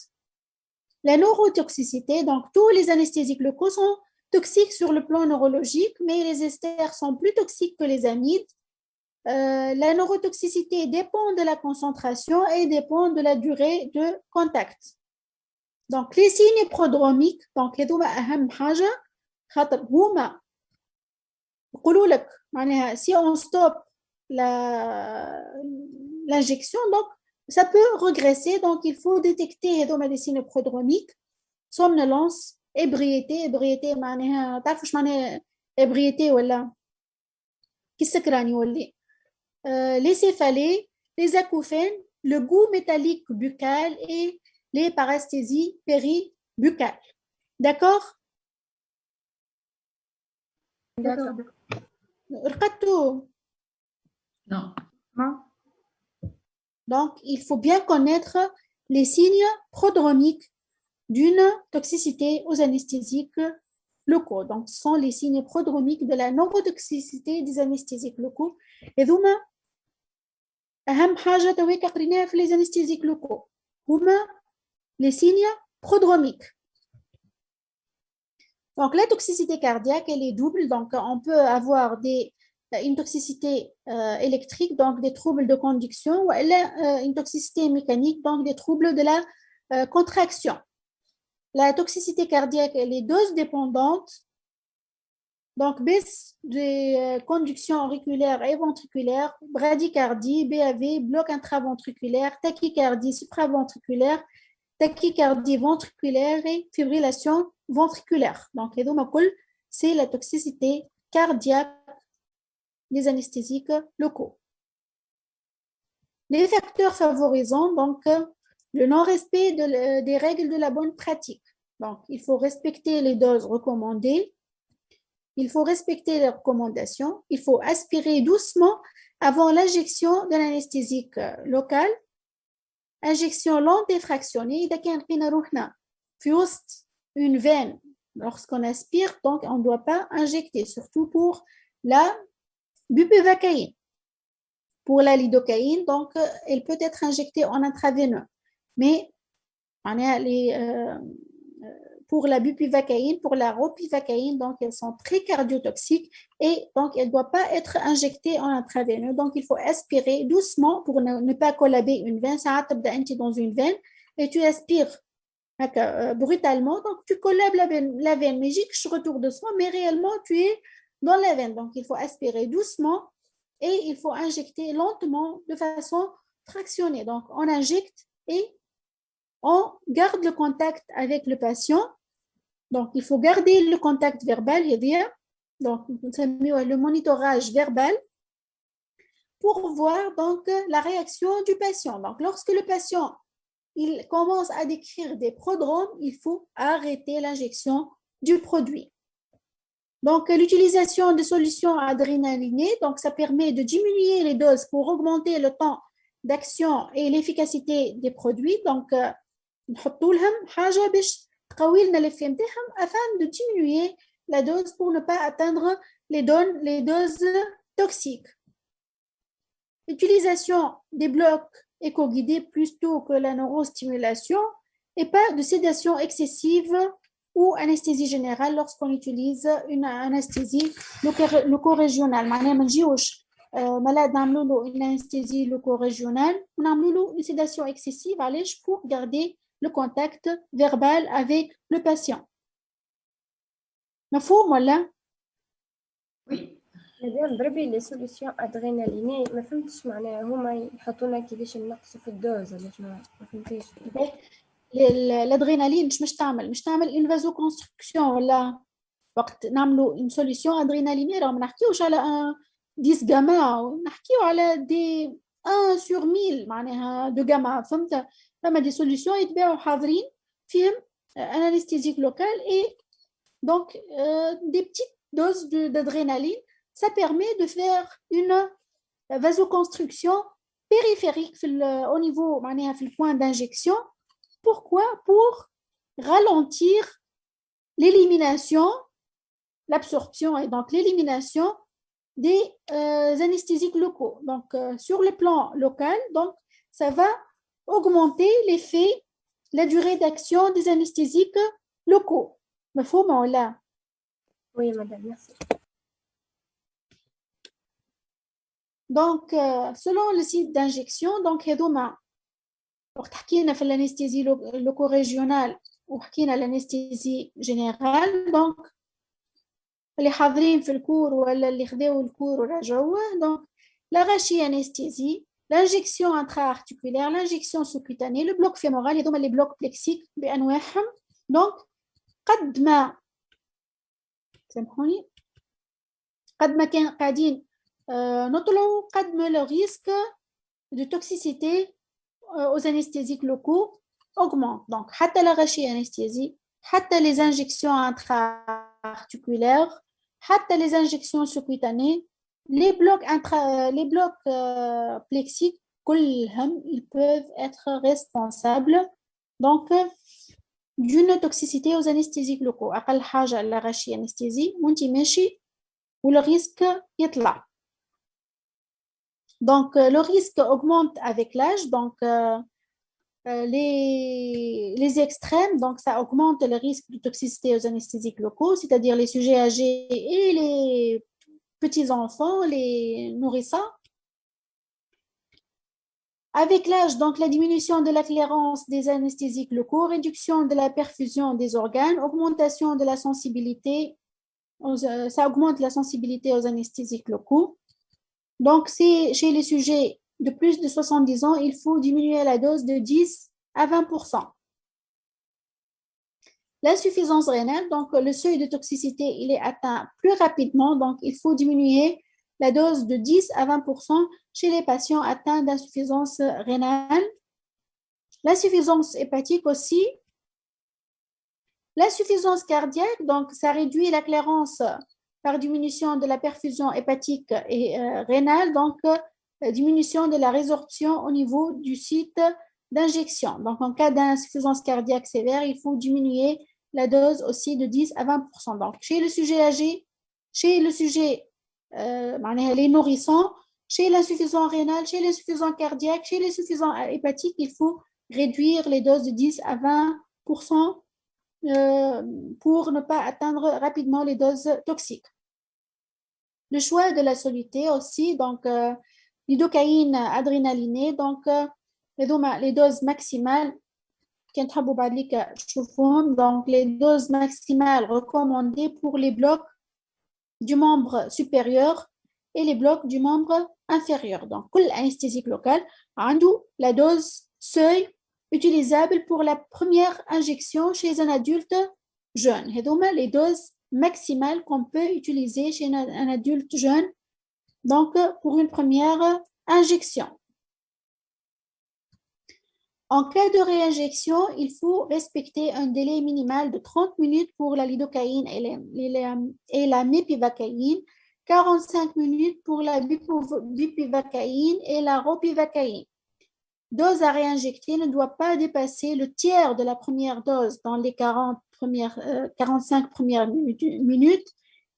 La neurotoxicité, donc tous les anesthésiques locaux sont toxiques sur le plan neurologique, mais les esters sont plus toxiques que les amides. La neurotoxicité dépend de la concentration et dépend de la durée de contact. Donc, les signes prodromiques, donc, si on stoppe l'injection, donc ça peut regresser, donc il faut détecter les signes prodromiques, somnolence, ébriété, معناها تعرفوا ايش معناها ébriété ولا كي السكران يولي les céphalées, les acouphènes, le goût métallique buccal et les paresthésies péribuccales. D'accord? رقدتوا؟ Non. Donc, il faut bien connaître les signes prodromiques d'une toxicité aux anesthésiques locaux. Donc, ce sont les signes prodromiques de la neurotoxicité des anesthésiques locaux. Et هما أهم حاجة تويك قريناها في les anesthésiques locaux. هما les signes prodromiques. Donc, la toxicité cardiaque, elle est double. Donc, on peut avoir une toxicité électrique, donc des troubles de conduction, ou une toxicité mécanique, donc des troubles de la contraction. La toxicité cardiaque, elle est dose dépendante, donc baisse des conductions auriculaires et ventriculaires, bradycardie, BAV, bloc intraventriculaire, tachycardie supraventriculaire, tachycardie ventriculaire et fibrillation ventriculaire. Donc, c'est la toxicité cardiaque des anesthésiques locaux. Les facteurs favorisants, donc, le non-respect des règles de la bonne pratique. Donc, il faut respecter les doses recommandées, il faut respecter les recommandations, il faut aspirer doucement avant l'injection de l'anesthésique locale, injection lente et fractionnée. إذا كان لقينا روحنا في وسط une veine, lorsqu'on aspire, donc on ne doit pas injecter, surtout pour la bupivacaïne. Pour la lidocaïne, donc elle peut être injectée en intraveineux. Mais pour la bupivacaïne, pour la ropivacaïne, donc elles sont très cardiotoxiques et donc elles ne doivent pas être injectées en intraveineux. Donc il faut aspirer doucement pour ne pas collaber une veine. Ça tu es dans une veine et tu aspires brutalement. Donc tu collabes la veine, mais je retourne de soi, mais réellement tu es dans la veine. Donc il faut aspirer doucement et il faut injecter lentement de façon fractionnée. Donc on injecte et on garde le contact avec le patient. Donc, il faut garder le contact verbal, donc le monitorage verbal pour voir donc la réaction du patient. Donc, lorsque le patient il commence à décrire des prodromes, il faut arrêter l'injection du produit. Donc, l'utilisation de solutions adrénalinées, donc ça permet de diminuer les doses pour augmenter le temps d'action et l'efficacité des produits. Donc, نحطوا لهم حاجة باش تقوي لنا l'effet نتاعهم afin de diminuer la dose pour ne pas atteindre les doses toxiques. Utilisation des blocs éco-guidés plutôt que la neurostimulation et pas de sédation excessive ou anesthésie générale lorsqu'on utilise une anesthésie loco-régionale. معناها ما نجيوش malade نعملوا له une anesthésie loco-régionale ونعملوا له une sédation excessive علاش pour garder le contact verbal avec le patient. مفهوم ولا؟ Oui. مادام بربي لي سوليسيون ادريناليني ما فهمتش معناها هما يحطونا كيفاش نقصوا في الدوز علاش ما فهمتيش. الادرينالين مش تعمل une vasoconstriction ولا وقت نعملوا une solution adrénalinée راه ما نحكيوش على 10 جاما نحكيو على دي 1 sur 1000 معناها دو جاما فهمت. فما دي solutions يتباعوا حاضرين فيهم un anesthésique local et donc des petites doses d'adrénaline. Ça permet de faire une vasoconstriction périphérique au niveau معناها في le point d'injection. Pourquoi? Pour ralentir l'élimination, l'absorption et donc l'élimination des anesthésiques locaux. Donc, sur le plan local, donc, ça va augmenter l'effet, la durée d'action des anesthésiques locaux. مفهوم ولا؟ Oui, madame, merci. Donc, selon le site d'injection, donc, هذوما وقت حكينا في الانستيزي لوكو ريجيونال وحكينا الانستيزي جينيرال. دونك اللي حاضرين في الكور ولا اللي خذاو الكور وراجعوه دونك لا غاشي انستيزي l'injection intra-articulaire, l'injection sous-cutanée, le bloc fémoral, هذوما لي بلوك بلكسيك بانواعهم. دونك قد ما سامحوني قد ما كان قاعدين نطلعوا قد ما لو ريسك de toxicité aux anesthésiques locaux augmente. Donc, حتى la rachianesthésie, حتى les injections intra-articulaires, حتى les injections sous-cutanées, les blocs plexiques, كلهم, ils peuvent être responsables donc d'une toxicité aux anesthésiques locaux. أقل حاجة la rachianesthésie وانتي ماشي وله risque يطلع. Donc, le risque augmente avec l'âge. Donc, les extrêmes, donc ça augmente le risque de toxicité aux anesthésiques locaux, c'est-à-dire les sujets âgés et les petits-enfants, les nourrissons. Avec l'âge, donc la diminution de la clairance des anesthésiques locaux, réduction de la perfusion des organes, augmentation de la sensibilité, ça augmente la sensibilité aux anesthésiques locaux. Donc, chez les sujets de plus de 70 ans, il faut diminuer la dose de 10 à 20%. L'insuffisance rénale, donc le seuil de toxicité, il est atteint plus rapidement, donc il faut diminuer la dose de 10 à 20% chez les patients atteints d'insuffisance rénale. L'insuffisance hépatique aussi. L'insuffisance cardiaque, donc ça réduit la clairance par diminution de la perfusion hépatique et rénale, donc diminution de la résorption au niveau du site d'injection. Donc, en cas d'insuffisance cardiaque sévère, il faut diminuer la dose aussi de 10 à 20%. Donc, chez le sujet âgé, chez le sujet, les nourrissons, chez l'insuffisant rénal, chez l'insuffisant cardiaque, chez l'insuffisant hépatique, il faut réduire les doses de 10 à 20% pour ne pas atteindre rapidement les doses toxiques. Le choix de la soluté aussi, donc lidocaïne adrénalinée, donc les doses maximales, donc les doses maximales recommandées pour les blocs du membre supérieur et les blocs du membre inférieur. Donc, كل anesthésique local عنده la dose seuil utilisable pour la première injection chez un adulte jeune. هذوما les doses maximales qu'on peut utiliser chez un adulte jeune, donc pour une première injection. En cas de réinjection, il faut respecter un délai minimal de 30 minutes pour la lidocaïne et la mépivacaïne, 45 minutes pour la bupivacaïne et la ropivacaïne. Dose à réinjecter ne doit pas dépasser le tiers de la première dose dans les 45 premières minutes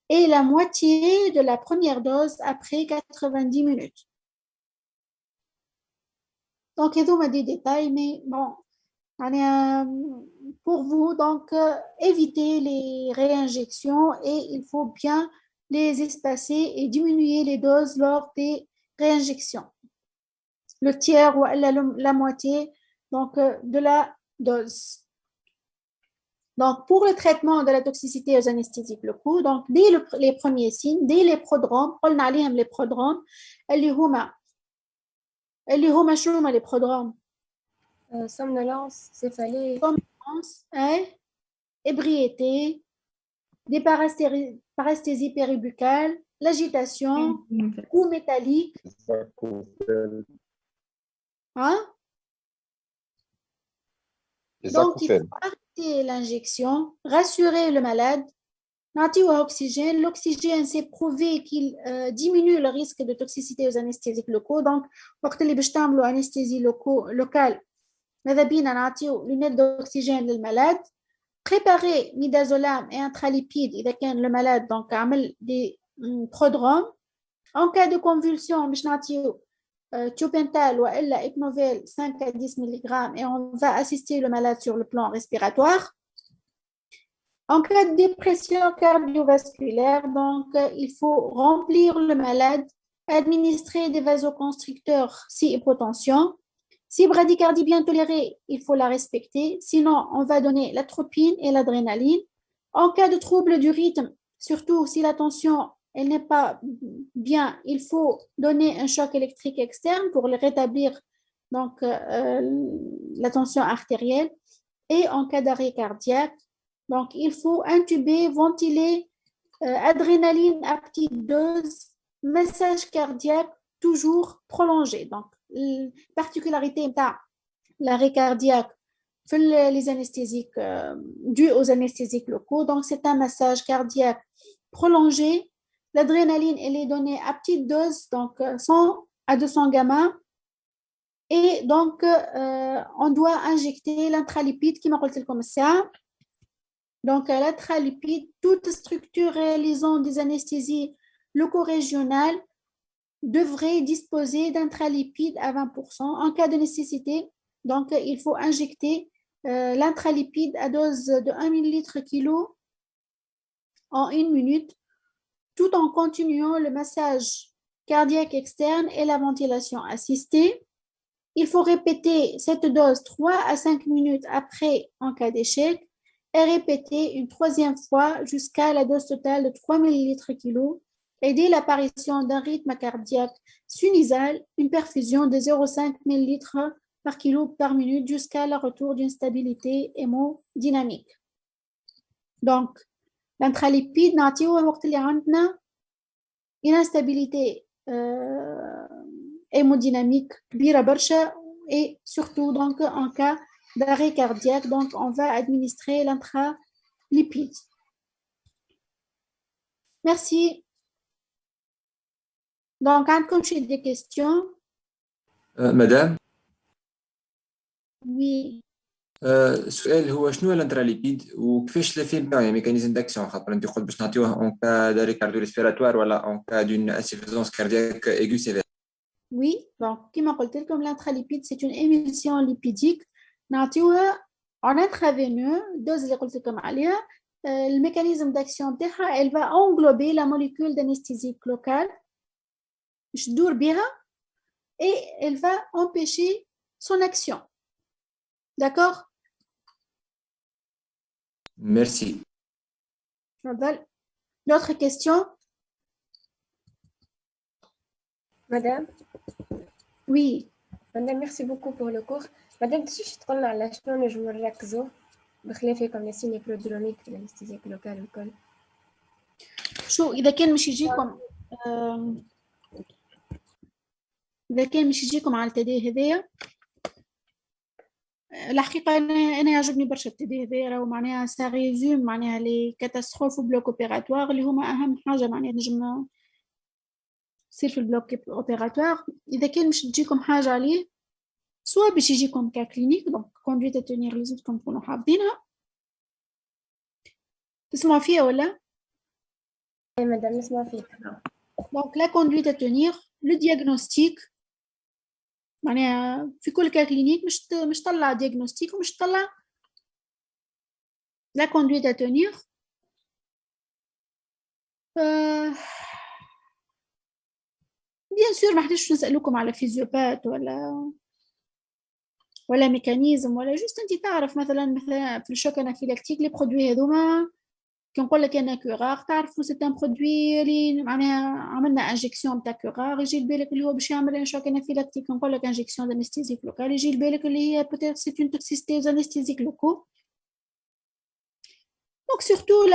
et la moitié de la première dose après 90 minutes. Donc, il y a des détails, mais bon, pour vous, donc, évitez les réinjections et il faut bien les espacer et diminuer les doses lors des réinjections. Le tiers ou la moitié donc, de la dose. Donc, pour le traitement de la toxicité aux anesthésiques locaux, donc, dès les premiers signes, dès les prodromes, on a les prodromes, اللي هما شنو هما les prodromes? Somnolence, céphalée. Somnolence, ébriété, des paresthésies péribuccales, l'agitation, coup métallique. Hein? Donc, il faut arrêter l'injection, rassurer le malade, oxygène. L'oxygène, c'est prouvé qu'il diminue le risque de toxicité aux anesthésiques locaux. Donc, وقت اللي باش تعملوا anesthésie locale, ماذا بينا نعطيو lunettes d'oxygène للمالاد. Préparer midazolam et intralipide إذا كان le malade donc عمل des prodromes. En cas de convulsion, باش نعطيو Thiopental ou Ipnovel 5 à 10 mg et on va assister le malade sur le plan respiratoire. En cas de dépression cardiovasculaire, donc il faut remplir le malade, administrer des vasoconstricteurs si hypotension. Si bradycardie bien tolérée, il faut la respecter. Sinon, on va donner l'atropine et l'adrénaline. En cas de trouble du rythme, surtout si la tension elle n'est pas bien, il faut donner un choc électrique externe pour le rétablir donc, la tension artérielle. Et en cas d'arrêt cardiaque, donc il faut intuber, ventiler, adrénaline à petite dose, massage cardiaque toujours prolongé. Donc, la particularité de l'arrêt cardiaque les anesthésiques dû aux anesthésiques locaux, donc c'est un massage cardiaque prolongé. L'adrénaline, elle est donnée à petite dose, donc 100 à 200 gamma. Et donc, on doit injecter l'intralipide qui m'a dit comme ça. Donc, l'intralipide, toute structure réalisant des anesthésies loco-régionales devrait disposer d'intralipide à 20%. En cas de nécessité, donc, il faut injecter l'intralipide à dose de 1 ml/kg en 1 minute, tout en continuant le massage cardiaque externe et la ventilation assistée. Il faut répéter cette dose 3 à 5 minutes après en cas d'échec et répéter une troisième fois jusqu'à la dose totale de 3 ml/kg et dès l'apparition d'un rythme cardiaque sinusal, une perfusion de 0,5 ml/kg par minute jusqu'à le retour d'une stabilité hémodynamique. Donc, l'intralipide نعطيوه وقت اللي عندنا une instabilité hémodynamique كبيرة برشا et surtout donc en cas d'arrêt cardiaque, donc on va administrer l'intralipide. Merci. Donc, عندكم شي des questions? مدام Oui. السؤال هو شنو الانتراليبيد وكيفاش لافي نتاعو يعني ميكانيزم داكسيون خاطر انت قلت باش نعطيوه اون كا داري كارديو ريسبيراتوار ولا اون كا دون انسيفيزونس كاردياك ايغو سيفير. Oui, donc كما قلت لكم l'intralipide c'est une émulsion lipidique نعطيوها en intraveineux dose اللي قلت لكم عليها. الميكانيزم داكسيون تاعها elle va englober la molécule d'anesthésique locale باش تدور بها et elle va empêcher son action. D'accord? Merci. D'autres questions? Madame? Oui. Madame, merci beaucoup pour le cours. Madame, tu تقول لنا على شنو نجمو نركزوا بخلاف comme les signes prodromiques de l'anesthésie locale والكل. شو إذا كان مش يجيكم على التدي هذايا الحقيقة أنا يعجبني برشا التدي هذايا، راهو معناها سا ريزوم معناها لي كاتاستروف وبلوك أوبيراتوار اللي هما أهم حاجة معناها نجم تصير في البلوك أوبيراتوار. إذا كان مش تجيكم حاجة عليه سوا باش يجيكم ككلينيك، دونك كوندويت تونير لازمكم تكونوا حافظينها. تسمعوا فيها ولا؟ أي مدام نسمع فيك. دونك لا كوندويت تونير، لو دياغنوستيك معناها في كل كا كلينيك مش طلع دياغنوستيك ومش طلع لا كوندويت تونير. بيان سور ما حدش نسألوكم على فيزيوبات ولا ميكانيزم ولا جوست انت تعرف مثلا في الشوك انافيلاكتيك لي برودوي هذوما كي نقول لك انا كورار تعرفوا سي ان برودوي اللي معناها عملنا انجكسيون تاع كورار يجي لبالك اللي هو باش يعمل ان شوك انافيلاكتيك، نقول لك انجكسيون دانستيزيك لوكال يجي لبالك اللي هي بوتيت سي اون توكسيستي انستيزيك لوكو. دونك سورتو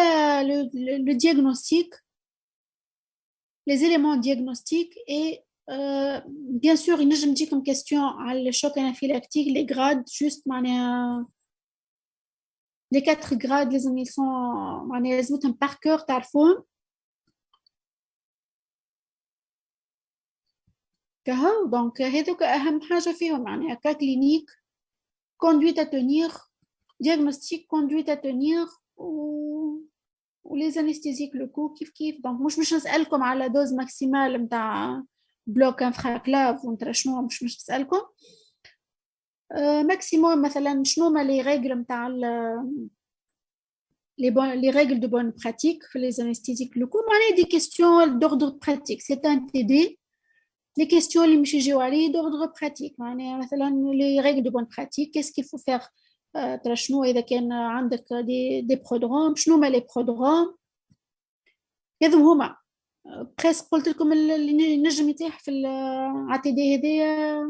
لو ديagnostic les éléments diagnostiques et bien sûr ينجم تجيكم question على الشوك انافيلاكتيك les grades juste معناها les 4 grades لازم معناها لازمتهم par cœur تعرفوهم كهو. دونك هذوك أهم حاجة فيهم معناها ككلينيك conduite à tenir diagnostic conduite à tenir وليز انستيزيك لوكو كيف. دونك مش باش نسألكم على دوز ماكسيمال نتاع بلوك انفراكلاف ونترا شنو مش نسألكم ماكسيموم مثلا شنو ما لي ريغل نتاع les règles de bonne pratique في les anesthésiques locaux معناها des questions d'ordre pratique. C'est un TD. Les questions اللي مش يجيو عليه d'ordre pratique معناها مثلا les règles de bonne pratique qu'est-ce qu'il faut faire ترى شنو إذا كان عندك دي برودروم شنو ما لي برودروم هذو هما بريس قلت لكم اللي نجم يتيح في على TD هذايا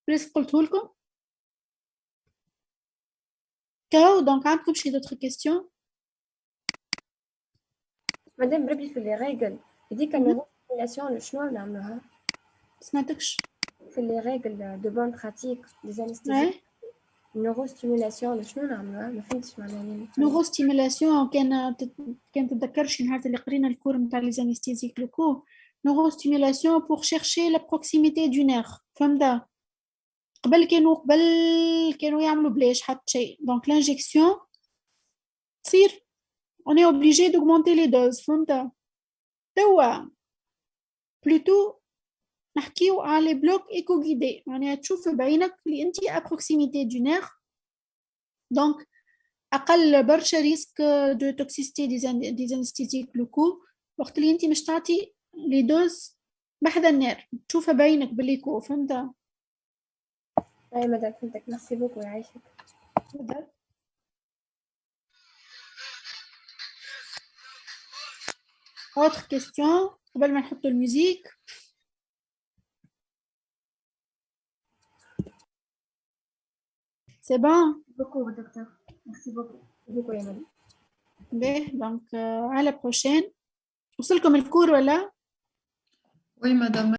بريس قلته لكم كاو. دونك عندكم شي d'autres questions مادام بربي في لي ريغل هذيك النورو ستيميلاسيون شنو نعملوها؟ سمعتكش في لي ريغل دو بون براتيك دي انستيزيك النورو ستيميلاسيون شنو نعملوها؟ ما فهمتش معناها نورو ستيميلاسيون كان تتذكرش نهار اللي قرينا الكور نتاع لي انستيزيك لوكو نورو ستيميلاسيون بور شيرشي لا بروكسيميتي دو نير فهمت قبل كانوا يعملوا بلاش حتى شيء. دونك لانجيكسيون تصير on est obligé d'augmenter les doses فهمت توا بلوتو نحكيو على بلوك ايكو غيدي معناها تشوف بعينك اللي انت à proximité du nerf دونك اقل برشا ريسك دو توكسيستي دي انستيزيك لوكو وقت اللي انت مش تعطي لي دوز بحذا النار تشوفها بعينك بالليكو فهمت. اي مدام فهمتك ميرسي بوكو يعيشك. Autre question قبل ما نحطوا الموسيقى. C'est bon? Beaucoup, docteur. Merci beaucoup. Beaucoup, Emily. Bien, donc à la prochaine. وصلكم الكور ولا؟ Oui, madame.